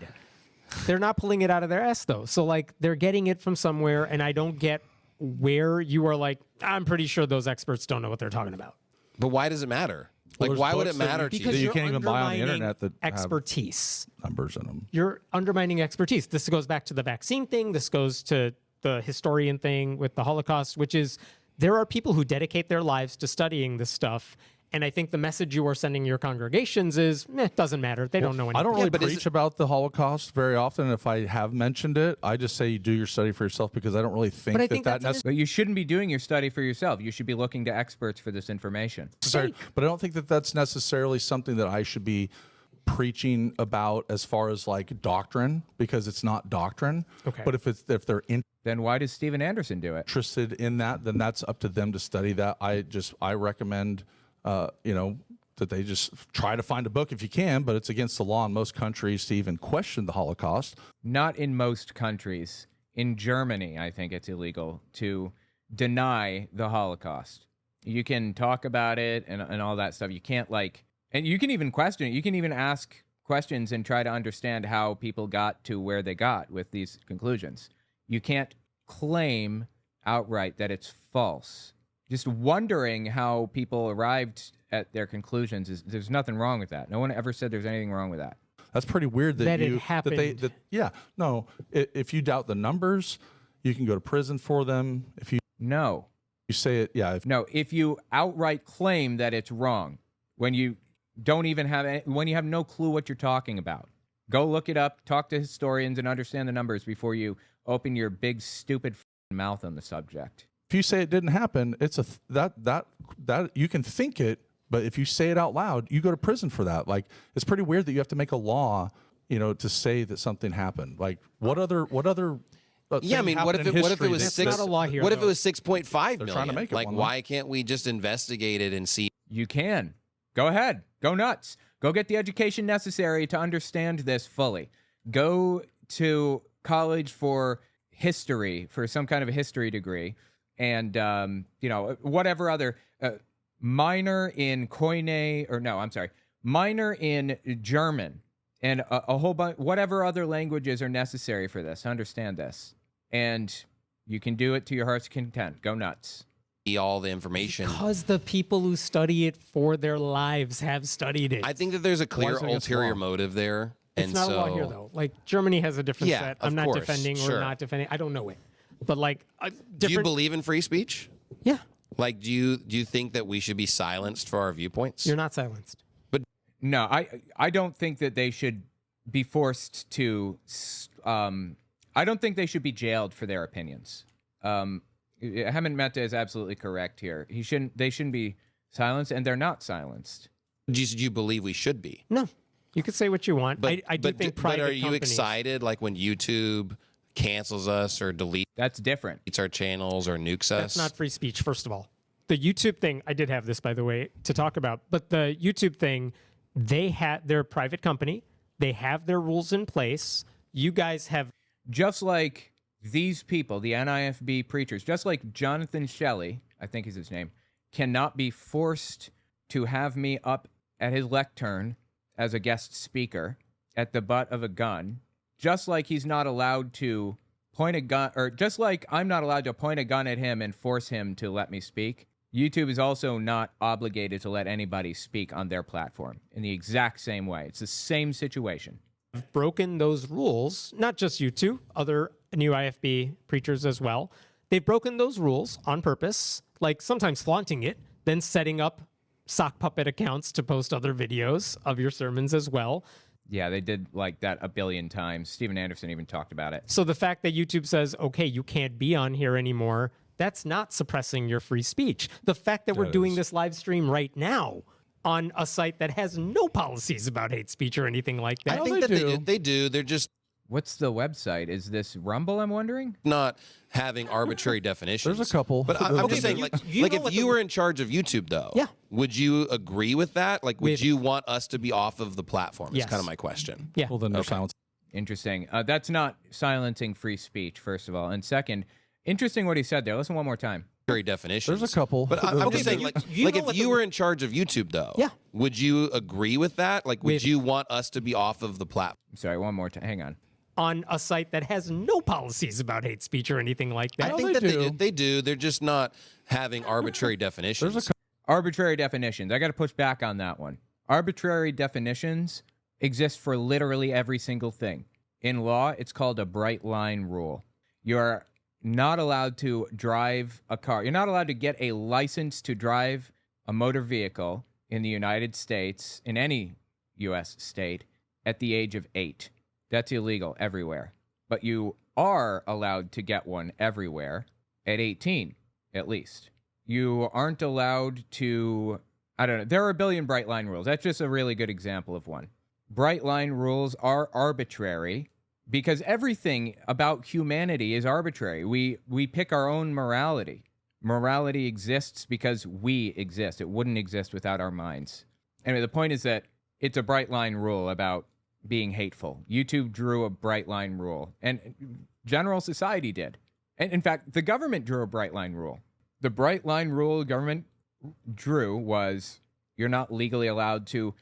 They're not pulling it out of their ass, though. So, like, they're getting it from somewhere, and I don't get where you are like, I'm pretty sure those experts don't know what they're talking about. But why does it matter? Like, there's why would it books that matter you- to Because you? you you're can't even buy on the undermining internet that have expertise. numbers in them. You're undermining expertise. This goes back to the vaccine thing. This goes to the historian thing with the Holocaust, which is there are people who dedicate their lives to studying this stuff. And I think the message you are sending your congregations is, it doesn't matter. They don't know anything. I don't really but is preach about the Holocaust very often. If I have mentioned it, I just say you do your study for yourself, because I don't really think But I that think that that's But you shouldn't be doing your study for yourself. You should be looking to experts for this information. necessarily. But I don't think that that's necessarily something that I should be preaching about as far as like doctrine, because it's not doctrine. Okay. But if they're Then why does Steven Anderson do it? interested in that, then that's up to them to study that. I recommend, that they just try to find a book if you can, but it's against the law in most countries to even question the Holocaust. Not in most countries. In Germany, I think it's illegal to deny the Holocaust. You can talk about it and all that stuff. You can't and you can even question it. You can even ask questions and try to understand how people got to where they got with these conclusions. You can't claim outright that it's false. Just wondering how people arrived at their conclusions there's nothing wrong with that. No one ever said there's anything wrong with that. That's pretty weird that it happened. If you doubt the numbers, you can go to prison for them. If you No. say it, If you outright claim that it's wrong, when you don't even when you have no clue what you're talking about, go look it up, talk to historians, and understand the numbers before you open your big stupid mouth on the subject. if you say it didn't happen, it's that you can think it, but if you say it out loud, you go to prison for that. Like, it's pretty weird that you have to make a law, to say that something happened. Like, what other Yeah, I mean, what if it was That's not a law here, What if it though. was 6.5 million? trying to make it like, one, why can't we just investigate it and see? You can. Go ahead. Go nuts. Go get the education necessary to understand this fully. Go to college for history, for some kind of a history degree, and whatever other minor in minor in German, and a whole bunch, whatever other languages are necessary for this. Understand this, and you can do it to your heart's content. Go nuts. All the information. Because the people who study it for their lives have studied it. I think that there's a clear it against ulterior law? motive there. It's and not so, a law here, though. Like, Germany has a different Yeah, set. of I'm not course, defending or sure. not defending. I don't know it. But, like, Do you believe in free speech? Yeah, Like, do you think that we should be silenced for our viewpoints? you're not silenced. No, I don't think that they should be forced to. I don't think they should be jailed for their opinions. Hemant Mehta is absolutely correct here. They shouldn't be silenced, and they're not silenced. Do you believe we should be? No, you could say what you want. I do think but private are you companies- excited like when YouTube cancels us or deletes That's different. our channels or nukes That's us. not free speech, first of all. The YouTube thing, I did have this, by the way, to talk about, but the YouTube thing, they're a private company. They have their rules in place. You guys have. Just like these people, the NIFB preachers, just like Jonathan Shelley, I think is his name, cannot be forced to have me up at his lectern as a guest speaker at the butt of a gun, just like he's not allowed to point a gun, or just like I'm not allowed to point a gun at him and force him to let me speak. YouTube is also not obligated to let anybody speak on their platform in the exact same way. It's the same situation. Broken those rules, not just you two, other new IFB preachers as well. They've broken those rules on purpose, like sometimes flaunting it, then setting up sock puppet accounts to post other videos of your sermons as well. Yeah, they did like that a billion times. Steven Anderson even talked about it. So the fact that YouTube says, okay, you can't be on here anymore, that's not suppressing your free speech. The fact that we're doing this live stream right now on a site that has no policies about hate speech or anything like that. I think that they do. They're just What's the website? Is this Rumble, I'm wondering? not having arbitrary definitions. There's a couple. But I'm just saying, like if you were in charge of YouTube, though, Yeah. would you agree with that? Like, would you want us to be off of the platform? Yes. Is kind of my question. Yeah. Well, then there's silence. Interesting. That's not silencing free speech, first of all. And second, interesting what he said there. Listen one more time. Arbitrary definitions. There's a couple. But I'm just saying, you- like you know if what you the- were in charge of YouTube, though, Yeah. would you agree with that? Like, would With- you want us to be off of the platform? Sorry, one more time. Hang on. On a site that has no policies about hate speech or anything like that. I think they that do. they do. They're just not having arbitrary definitions. There's a Arbitrary definitions. I got to push back on that one. Arbitrary definitions exist for literally every single thing. In law, it's called a bright line rule. You're not allowed to drive a car. You're not allowed to get a license to drive a motor vehicle in the United States, in any U.S. state, at the age of 8. That's illegal everywhere. But you are allowed to get one everywhere at 18, at least. You aren't allowed to, I don't know, there are a billion bright line rules. That's just a really good example of one. Bright line rules are arbitrary because everything about humanity is arbitrary. We pick our own morality. Morality exists because we exist. It wouldn't exist without our minds. Anyway, the point is that it's a bright line rule about being hateful. YouTube drew a bright line rule, and general society did. And in fact, the government drew a bright line rule. The bright line rule the government drew was you're not legally allowed to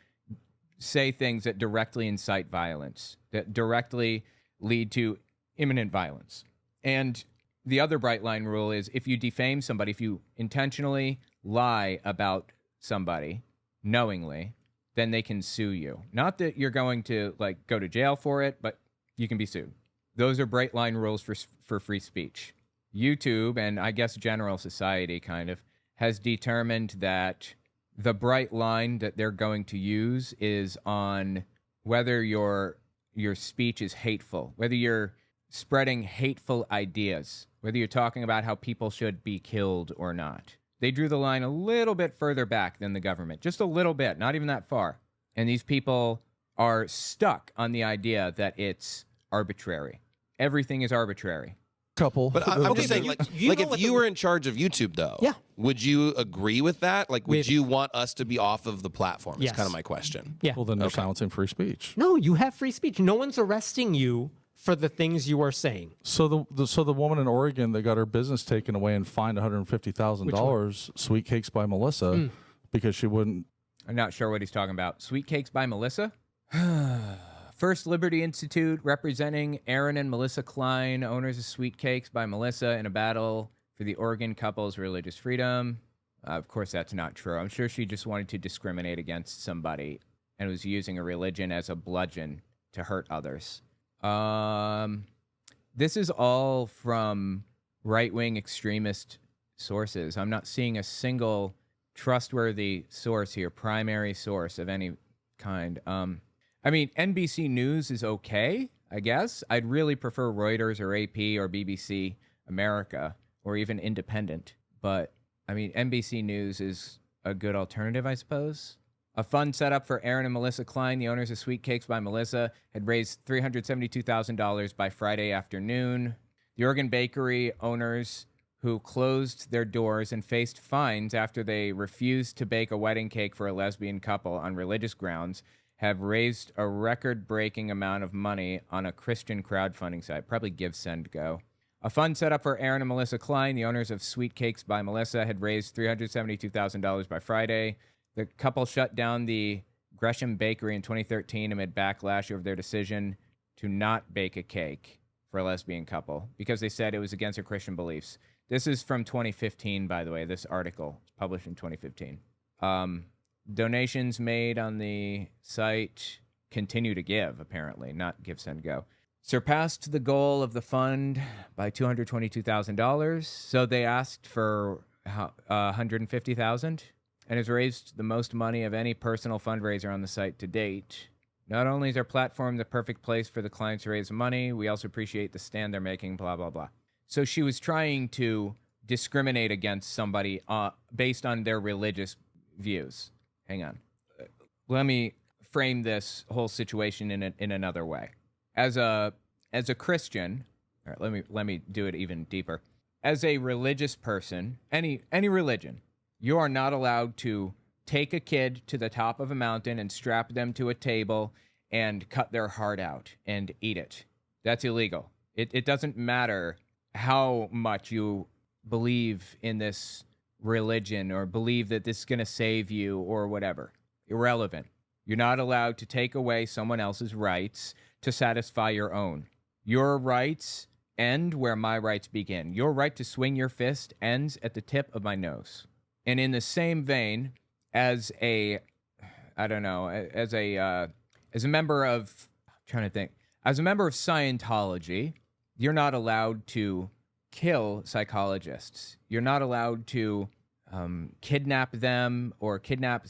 say things that directly incite violence, that directly lead to imminent violence. And the other bright line rule is if you defame somebody, if you intentionally lie about somebody knowingly, then they can sue you. Not that you're going to like go to jail for it, but you can be sued. Those are bright line rules for free speech. YouTube, and I guess general society kind of, has determined that the bright line that they're going to use is on whether your speech is hateful, whether you're spreading hateful ideas, whether you're talking about how people should be killed or not. They drew the line a little bit further back than the government, just a little bit, not even that far. And these people are stuck on the idea that it's arbitrary. Everything is arbitrary. couple. But I'm just saying, like if you were in charge of YouTube, though, Yeah. would you agree with that? Like, would you want us to be off of the platform? Yes. Is kind of my question. Yeah. Well, then they're silencing free speech. No, you have free speech. No one's arresting you for the things you are saying. So the woman in Oregon that got her business taken away and fined $150,000, Sweet Cakes by Melissa, because she wouldn't. I'm not sure what he's talking about. Sweet Cakes by Melissa? First Liberty Institute representing Aaron and Melissa Klein, owners of Sweet Cakes by Melissa, in a battle for the Oregon couple's religious freedom. Of course, that's not true. I'm sure she just wanted to discriminate against somebody and was using a religion as a bludgeon to hurt others. This is all from right-wing extremist sources. I'm not seeing a single trustworthy source here, primary source of any kind. I mean, NBC News is okay, I guess. I'd really prefer Reuters or AP or BBC America or even Independent. But, I mean, NBC News is a good alternative, I suppose. A fund set up for Aaron and Melissa Klein, the owners of Sweet Cakes by Melissa, had raised $372,000 by Friday afternoon. The Oregon Bakery owners, who closed their doors and faced fines after they refused to bake a wedding cake for a lesbian couple on religious grounds, have raised a record-breaking amount of money on a Christian crowdfunding site, probably GiveSendGo. A fund set up for Aaron and Melissa Klein, the owners of Sweet Cakes by Melissa, had raised $372,000 by Friday. The couple shut down the Gresham Bakery in 2013 amid backlash over their decision to not bake a cake for a lesbian couple because they said it was against their Christian beliefs. This is from 2015, by the way. This article was published in 2015. Donations made on the site continue to give, apparently, not GiveSendGo. Surpassed the goal of the fund by $222,000, so they asked for $150,000, and has raised the most money of any personal fundraiser on the site to date. Not only is our platform the perfect place for the clients to raise money, we also appreciate the stand they're making, blah, blah, blah. So she was trying to discriminate against somebody based on their religious views. Hang on. Let me frame this whole situation in another way. As a Christian, all right, let me do it even deeper. As a religious person, any religion, you are not allowed to take a kid to the top of a mountain and strap them to a table and cut their heart out and eat it. That's illegal. It doesn't matter how much you believe in this religion or believe that this is going to save you or whatever. Irrelevant. You're not allowed to take away someone else's rights to satisfy your own. Your rights end where my rights begin. Your right to swing your fist ends at the tip of my nose. And in the same vein, as a member of Scientology, you're not allowed to kill psychologists. You're not allowed to kidnap them or kidnap,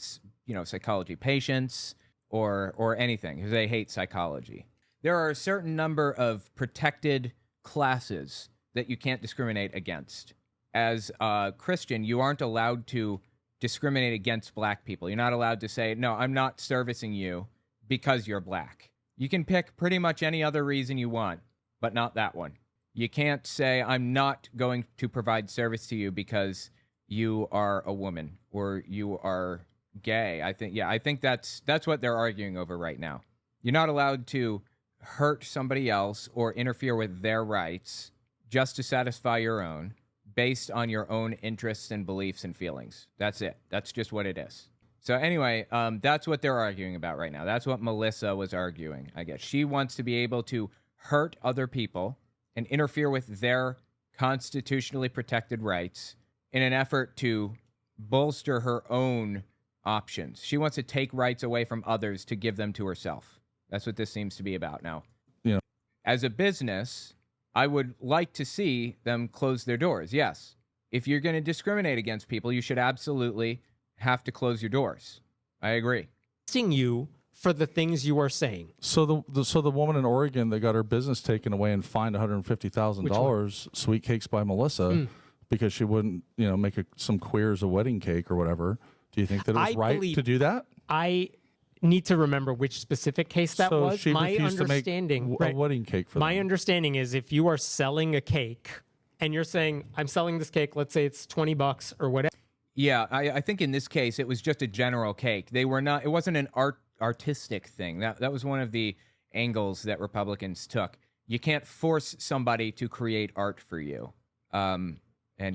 psychology patients or anything because they hate psychology. There are a certain number of protected classes that you can't discriminate against. As a Christian, you aren't allowed to discriminate against black people. You're not allowed to say, no, I'm not servicing you because you're black. You can pick pretty much any other reason you want, but not that one. You can't say, I'm not going to provide service to you because you are a woman or you are gay. I think that's what they're arguing over right now. You're not allowed to hurt somebody else or interfere with their rights just to satisfy your own based on your own interests and beliefs and feelings. That's it. That's just what it is. So anyway, that's what they're arguing about right now. That's what Melissa was arguing, I guess. She wants to be able to hurt other people and interfere with their constitutionally protected rights in an effort to bolster her own options. She wants to take rights away from others to give them to herself. That's what this seems to be about now. Yeah. As a business, I would like to see them close their doors. Yes. If you're going to discriminate against people, you should absolutely have to close your doors. I agree. You for the things you are saying. So the woman in Oregon that got her business taken away and fined $150,000, Sweet Cakes by Melissa, because she wouldn't, make some queers a wedding cake or whatever. Do you think that it was right to do that? I need to remember which specific case that was. She my refused understanding, to make a wedding cake for my them. understanding is if you are selling a cake and you're saying, I'm selling this cake, let's say it's $20 or whatever. Yeah, I think in this case it was just a general cake. It wasn't an artistic thing. That was one of the angles that Republicans took. You can't force somebody to create art for you. And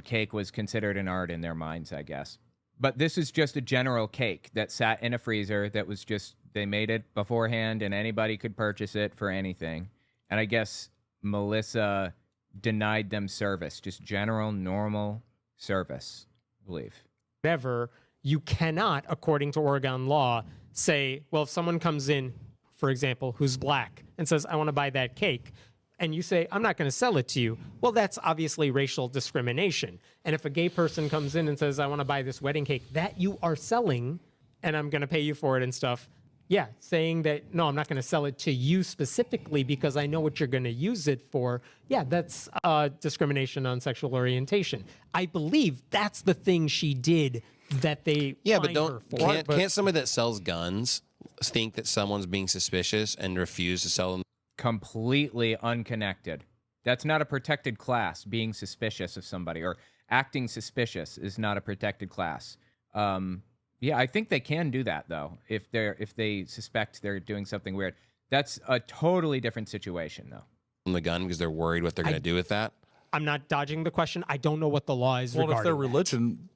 cake was considered an art in their minds, I guess. But this is just a general cake that sat in a freezer that was just, they made it beforehand and anybody could purchase it for anything. And I guess Melissa denied them service, just general, normal service, I believe. Whatever, you cannot, according to Oregon law, say, well, if someone comes in, for example, who's black and says, I want to buy that cake, and you say, I'm not going to sell it to you, well, that's obviously racial discrimination. And if a gay person comes in and says, I want to buy this wedding cake that you are selling, and I'm going to pay you for it and stuff, Yeah, saying that, no, I'm not going to sell it to you specifically because I know what you're going to use it for. Yeah, that's discrimination on sexual orientation. I believe that's the thing she did that they Yeah, but fined her for. can't somebody that sells guns think that someone's being suspicious and refuse to sell them? Completely unconnected. That's not a protected class. Being suspicious of somebody or acting suspicious is not a protected class. Yeah, I think they can do that though. If they suspect they're doing something weird, that's a totally different situation though. The gun because they're worried what they're going to do with that. I'm not dodging the question. I don't know what the law is Well, if regarding their that. religion,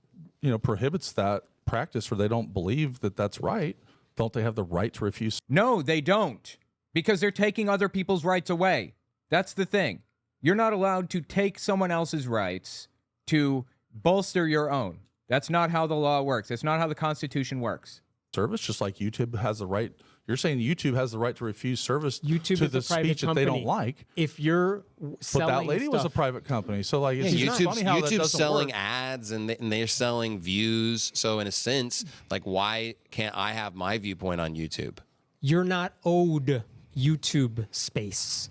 prohibits that practice, or they don't believe that that's right, don't they have the right to refuse? No, they don't, because they're taking other people's rights away. That's the thing. You're not allowed to take someone else's rights to bolster your own. That's not how the law works. It's not how the Constitution works. Service, just like YouTube has the right. You're saying YouTube has the right to refuse service YouTube to is the a private speech that they don't company. like. If you're But selling that lady was a stuff- private company, so like it's just YouTube's, funny how that YouTube's doesn't selling work. ads and they're selling views. So in a sense, like why can't I have my viewpoint on YouTube? you're not owed YouTube space.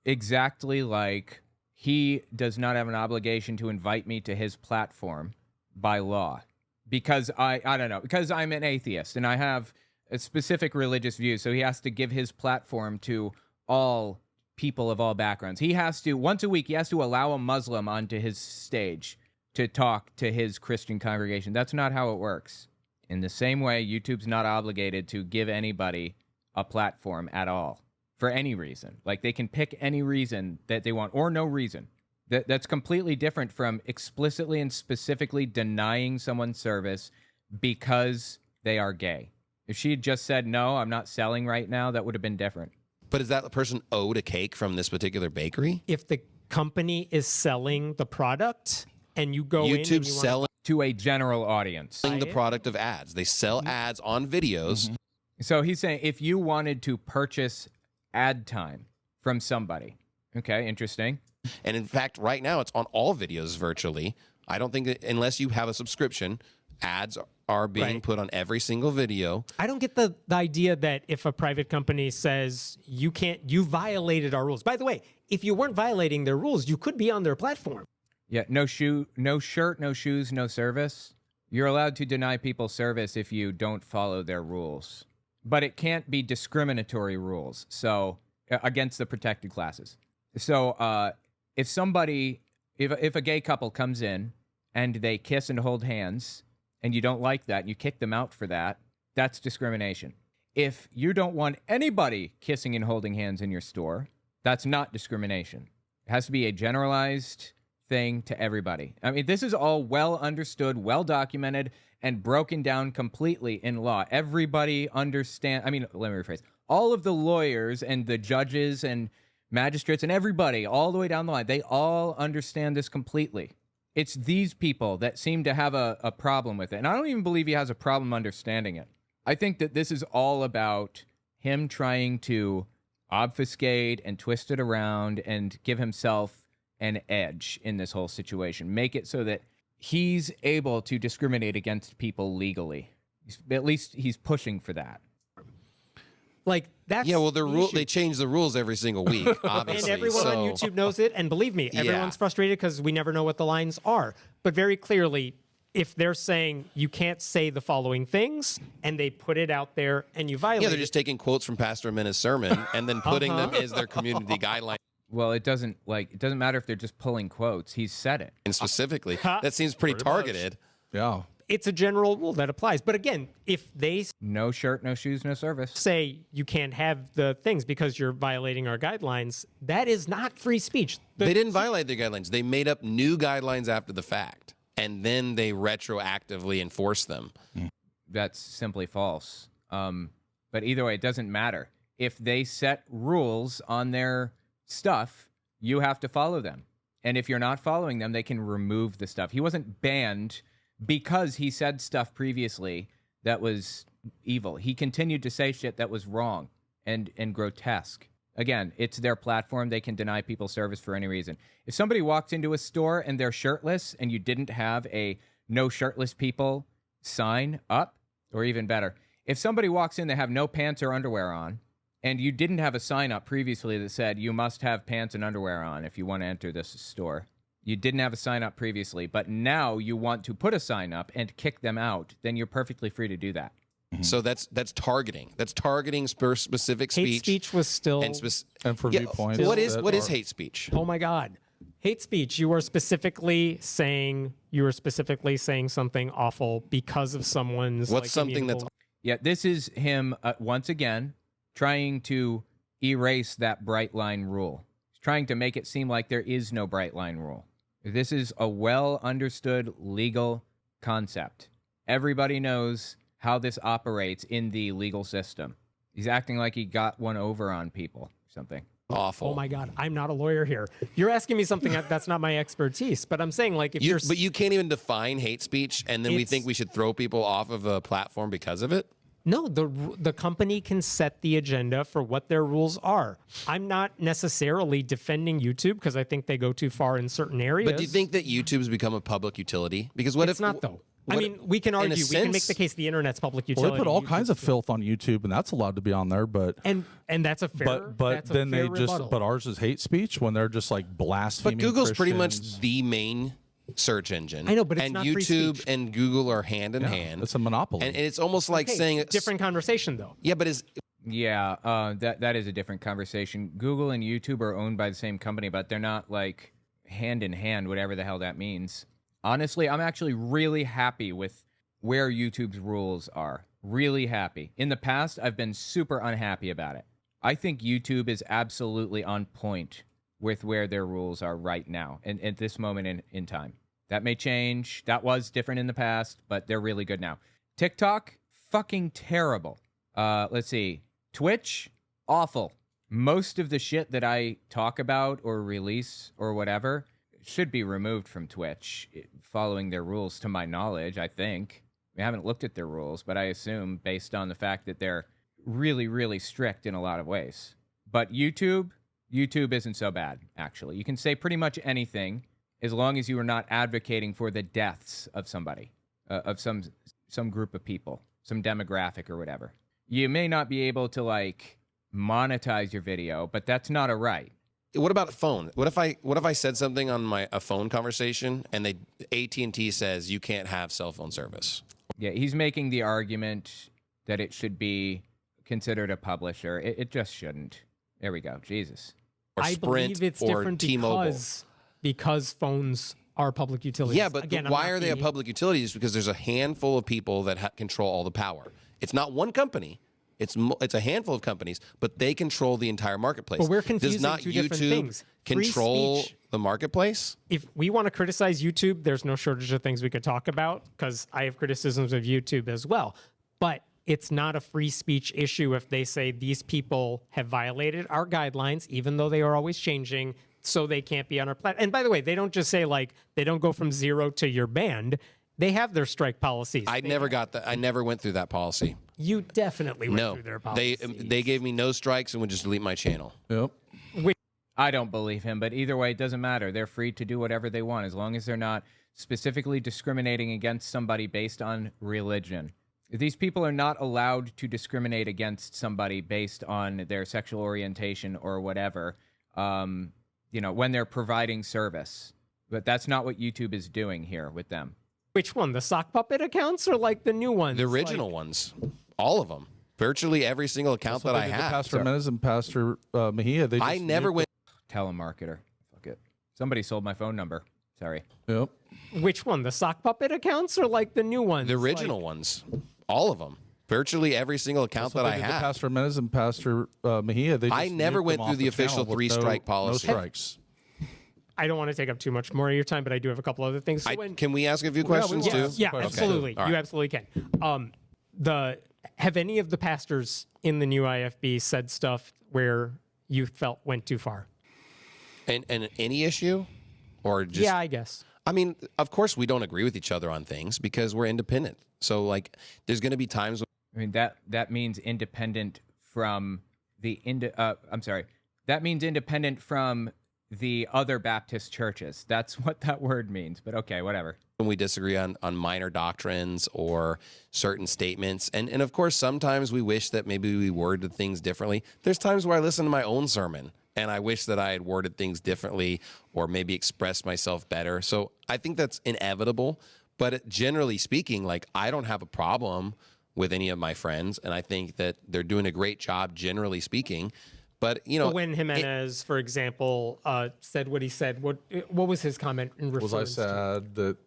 Exactly like he does not have an obligation to invite me to his platform by law. Because I don't know, because I'm an atheist and I have a specific religious view, so he has to give his platform to all people of all backgrounds. He has to, once a week, he has to allow a Muslim onto his stage to talk to his Christian congregation. That's not how it works. In the same way, YouTube's not obligated to give anybody a platform at all for any reason. Like, they can pick any reason that they want or no reason. That's completely different from explicitly and specifically denying someone service because they are gay. If she had just said, no, I'm not selling right now, that would have been different. But is that person owed a cake from this particular bakery? If the company is selling the product and you go in and YouTube's you wanna- selling To a general audience. the product of ads. They sell ads on videos. So he's saying if you wanted to purchase ad time from somebody, okay, interesting. And in fact, right now it's on all videos virtually. I don't think that unless you have a subscription, ads are being Right. put on every single video. I don't get the idea that if a private company says you violated our rules. By the way, if you weren't violating their rules, you could be on their platform. Yeah, no shirt, no shoes, no service. You're allowed to deny people service if you don't follow their rules. But it can't be discriminatory rules, so against the protected classes. So if a gay couple comes in and they kiss and hold hands and you don't like that and you kick them out for that, that's discrimination. If you don't want anybody kissing and holding hands in your store, that's not discrimination. It has to be a generalized thing to everybody. I mean, this is all well understood, well documented, and broken down completely in law. Everybody understand. I mean, let me rephrase. All of the lawyers and the judges and magistrates and everybody all the way down the line, they all understand this completely. It's these people that seem to have a problem with it. And I don't even believe he has a problem understanding it. I think that this is all about him trying to obfuscate and twist it around and give himself an edge in this whole situation. Make it so that he's able to discriminate against people legally. At least he's pushing for that. Like that's Yeah, well, the they issue. change the rules every single week, obviously. And everyone on So- YouTube knows it. And believe me, everyone's frustrated because we never know what the lines are. But very clearly, if they're saying you can't say the following things and they put it out there and you violate Yeah, they're it, just taking quotes from Pastor Mena's sermon and then putting them as their community guideline. Well, it doesn't matter if they're just pulling quotes. He's said it. And specifically, that seems pretty targeted. Yeah. it's a general rule that applies. But again, if they No shirt, no shoes, no service. say you can't have the things because you're violating our guidelines, that is not free speech. They didn't violate their guidelines. They made up new guidelines after the fact, and then they retroactively enforced them. That's simply false. But either way, it doesn't matter. If they set rules on their stuff, you have to follow them. And if you're not following them, they can remove the stuff. He wasn't banned because he said stuff previously that was evil. He continued to say shit that was wrong and grotesque. Again, it's their platform. They can deny people service for any reason. If somebody walks into a store and they're shirtless and you didn't have a no shirtless people sign up, or even better, if somebody walks in, they have no pants or underwear on, and you didn't have a sign up previously that said you must have pants and underwear on if you want to enter this store. You didn't have a sign up previously, but now you want to put a sign up and kick them out, then you're perfectly free to do that. So that's targeting. That's targeting specific speech. Hate speech was still. And for viewpoints. What is hate speech? Oh my God. Hate speech. You are specifically saying something awful because of someone's. What's something that's. Yeah, this is him once again trying to erase that bright line rule. He's trying to make it seem like there is no bright line rule. This is a well understood legal concept. Everybody knows how this operates in the legal system. He's acting like he got one over on people or something. Awful. Oh my God, I'm not a lawyer here. You're asking me something that's not my expertise, but I'm saying like if But you can't even define hate speech, and then we It's- think we should throw people off of a platform because of it? No, the company can set the agenda for what their rules are. I'm not necessarily defending YouTube because I think they go too far in certain areas. But do you think that YouTube's become a public utility? Because what it's if not though? I what- mean, we can in a argue. We can make sense- the case the internet's public Well, utility. they put all YouTube's kinds of not. filth on YouTube, and that's allowed to be on there. But and that's a fair. but that's a then fair they just rebuttal. but ours is hate speech when they're just like blaspheming. But Google's pretty much Christians. the main search engine. I know, but it's and not free YouTube speech. and Google are hand in Yeah, hand. it's a monopoly. And it's almost like Okay, saying different conversation though. Yeah, but is Yeah, that is a different conversation. Google and YouTube are owned by the same company, but they're not like hand in hand, whatever the hell that means. Honestly, I'm actually really happy with where YouTube's rules are. Really happy. In the past, I've been super unhappy about it. I think YouTube is absolutely on point with where their rules are right now and at this moment in time. That may change. That was different in the past, but they're really good now. TikTok, fucking terrible. Let's see. Twitch, awful. Most of the shit that I talk about or release or whatever should be removed from Twitch, following their rules to my knowledge, I think. I haven't looked at their rules, but I assume based on the fact that they're really, really strict in a lot of ways. But YouTube isn't so bad, actually. You can say pretty much anything as long as you are not advocating for the deaths of somebody, of some group of people, some demographic or whatever. You may not be able to like monetize your video, but that's not a right. what about a phone? What if I said something on a phone conversation and AT&T says you can't have cell phone service? Yeah, he's making the argument that it should be considered a publisher. It just shouldn't. There we go. Jesus. Or I Sprint believe it's or different T-Mobile. because phones are public utilities. Yeah, but Again, I'm why not are they a being- public utility? Is because there's a handful of people that control all the power. It's not one company. It's a handful of companies, but they control the entire marketplace. But we're Does confusing not two different YouTube things. Free control speech- the marketplace? If we want to criticize YouTube, there's no shortage of things we could talk about because I have criticisms of YouTube as well. But it's not a free speech issue if they say these people have violated our guidelines, even though they are always changing, so they can't be on our platform. And by the way, they don't just say like they don't go from 0 to you're banned. They have their strike policies. I never got that. I never went through that policy. You definitely went No, through their policies. they gave me no strikes and would just delete my channel. Yep. I don't believe him, but either way, it doesn't matter. They're free to do whatever they want as long as they're not specifically discriminating against somebody based on religion. These people are not allowed to discriminate against somebody based on their sexual orientation or whatever, when they're providing service. But that's not what YouTube is doing here with them. Which one? The sock puppet accounts or like the new ones? The original ones, all of them, virtually every single account that I have. Pastor Menez and Pastor Mejia. They I just never made went. Telemarketer. Fuck it. Somebody sold my phone number. Sorry. Yep. Which one? The sock puppet accounts or like the new ones? The original ones, all of them, virtually every single account that I have. Pastor Menez and Pastor Mejia. They just I never nuked went them through off the channel official with three-strike policy. No strikes. I don't want to take up too much more of your time, but I do have a couple other things. So Can we ask a few questions too? Yeah, Okay. absolutely. All You right. absolutely can. Have any of the pastors in the new IFB said stuff where you felt went too far? And any issue, or just Yeah, I guess. I mean, of course, we don't agree with each other on things because we're independent. So, like, there's going to be times when That means independent from the That means independent from the other Baptist churches. That's what that word means. But okay, whatever. When we disagree on minor doctrines or certain statements. And of course, sometimes we wish that maybe we worded things differently. There's times where I listen to my own sermon and I wish that I had worded things differently or maybe expressed myself better. So I think that's inevitable. But generally speaking, like, I don't have a problem with any of my friends, and I think that they're doing a great job, generally speaking. But, you know, when Jimenez, for example, said what he said, what was his comment in reference Was I to? sad that,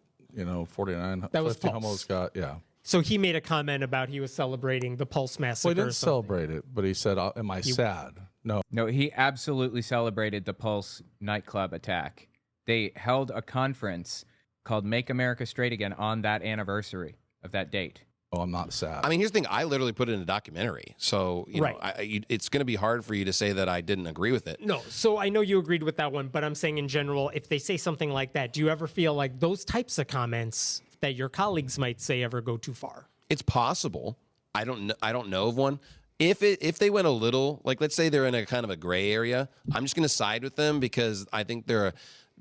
49, That was 50 Pulse. homos got, yeah. So he made a comment about he was celebrating the Pulse massacre. Well, he or didn't something. celebrate it, but he said, am I sad? No. No, he absolutely celebrated the Pulse nightclub attack. They held a conference called Make America Straight Again on that anniversary of that date. Oh, I'm not sad. I mean, here's the thing. I literally put it in a documentary. So, you know, Right. it's going to be hard for you to say that I didn't agree with it. No, so I know you agreed with that one, but I'm saying in general, if they say something like that, do you ever feel like those types of comments that your colleagues might say ever go too far? It's possible. I don't know of one. If they went a little, like, let's say they're in a kind of a gray area, I'm just going to side with them because I think they're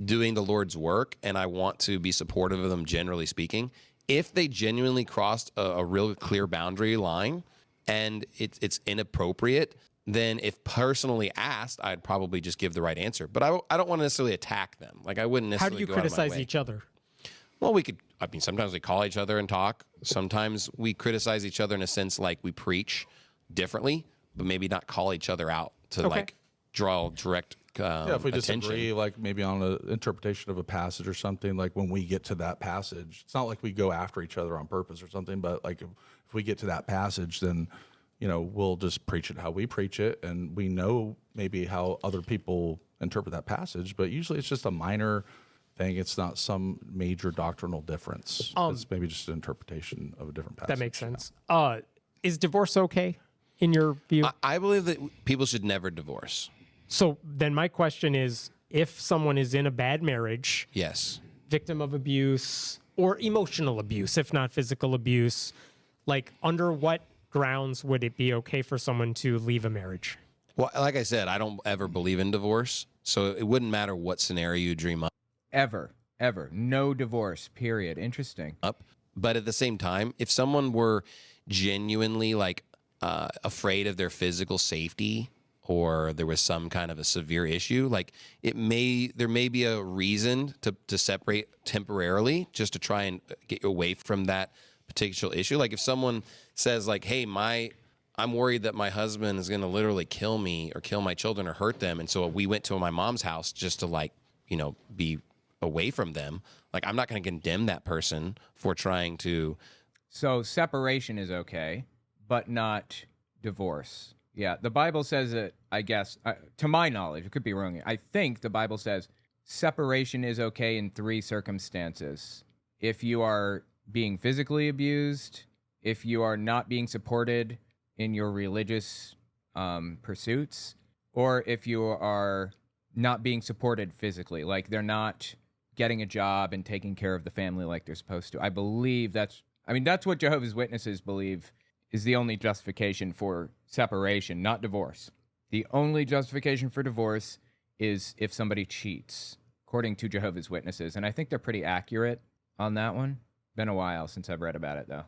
doing the Lord's work and I want to be supportive of them, generally speaking. If they genuinely crossed a real clear boundary line and it's inappropriate, then if personally asked, I'd probably just give the right answer. But I don't want to necessarily attack them. Like, I wouldn't How necessarily do you go out of my criticize way. each other? Well, sometimes we call each other and talk. Sometimes we criticize each other in a sense like we preach differently, but maybe not call each other out to like draw direct yeah, if we attention. disagree, like maybe on an interpretation of a passage or something, like when we get to that passage, it's not like we go after each other on purpose or something, but like if we get to that passage, then, we'll just preach it how we preach it. And we know maybe how other people interpret that passage, but usually it's just a minor thing. It's not some major doctrinal difference. It's maybe just an interpretation of a different passage. That makes sense. Is divorce okay in your view? I believe that people should never divorce. So then my question is, if someone is in a bad marriage, Yes. victim of abuse or emotional abuse, if not physical abuse, like under what grounds would it be okay for someone to leave a marriage? Well, like I said, I don't ever believe in divorce, so it wouldn't matter what scenario you dream Ever. No divorce, period. Interesting. up. But at the same time, if someone were genuinely like afraid of their physical safety, or there was some kind of a severe issue, like there may be a reason to separate temporarily just to try and get you away from that particular issue. Like if someone says like, hey, I'm worried that my husband is going to literally kill me or kill my children or hurt them. And so we went to my mom's house just to be away from them. Like, I'm not going to condemn that person for trying to. So separation is okay, but not divorce. Yeah, the Bible says it, I guess, to my knowledge, it could be wrong. I think the Bible says separation is okay in 3 circumstances. If you are being physically abused, if you are not being supported in your religious pursuits, or if you are not being supported physically, like they're not getting a job and taking care of the family like they're supposed to. I believe that's what Jehovah's Witnesses believe is the only justification for separation, not divorce. The only justification for divorce is if somebody cheats, according to Jehovah's Witnesses. And I think they're pretty accurate on that one. Been a while since I've read about it, though.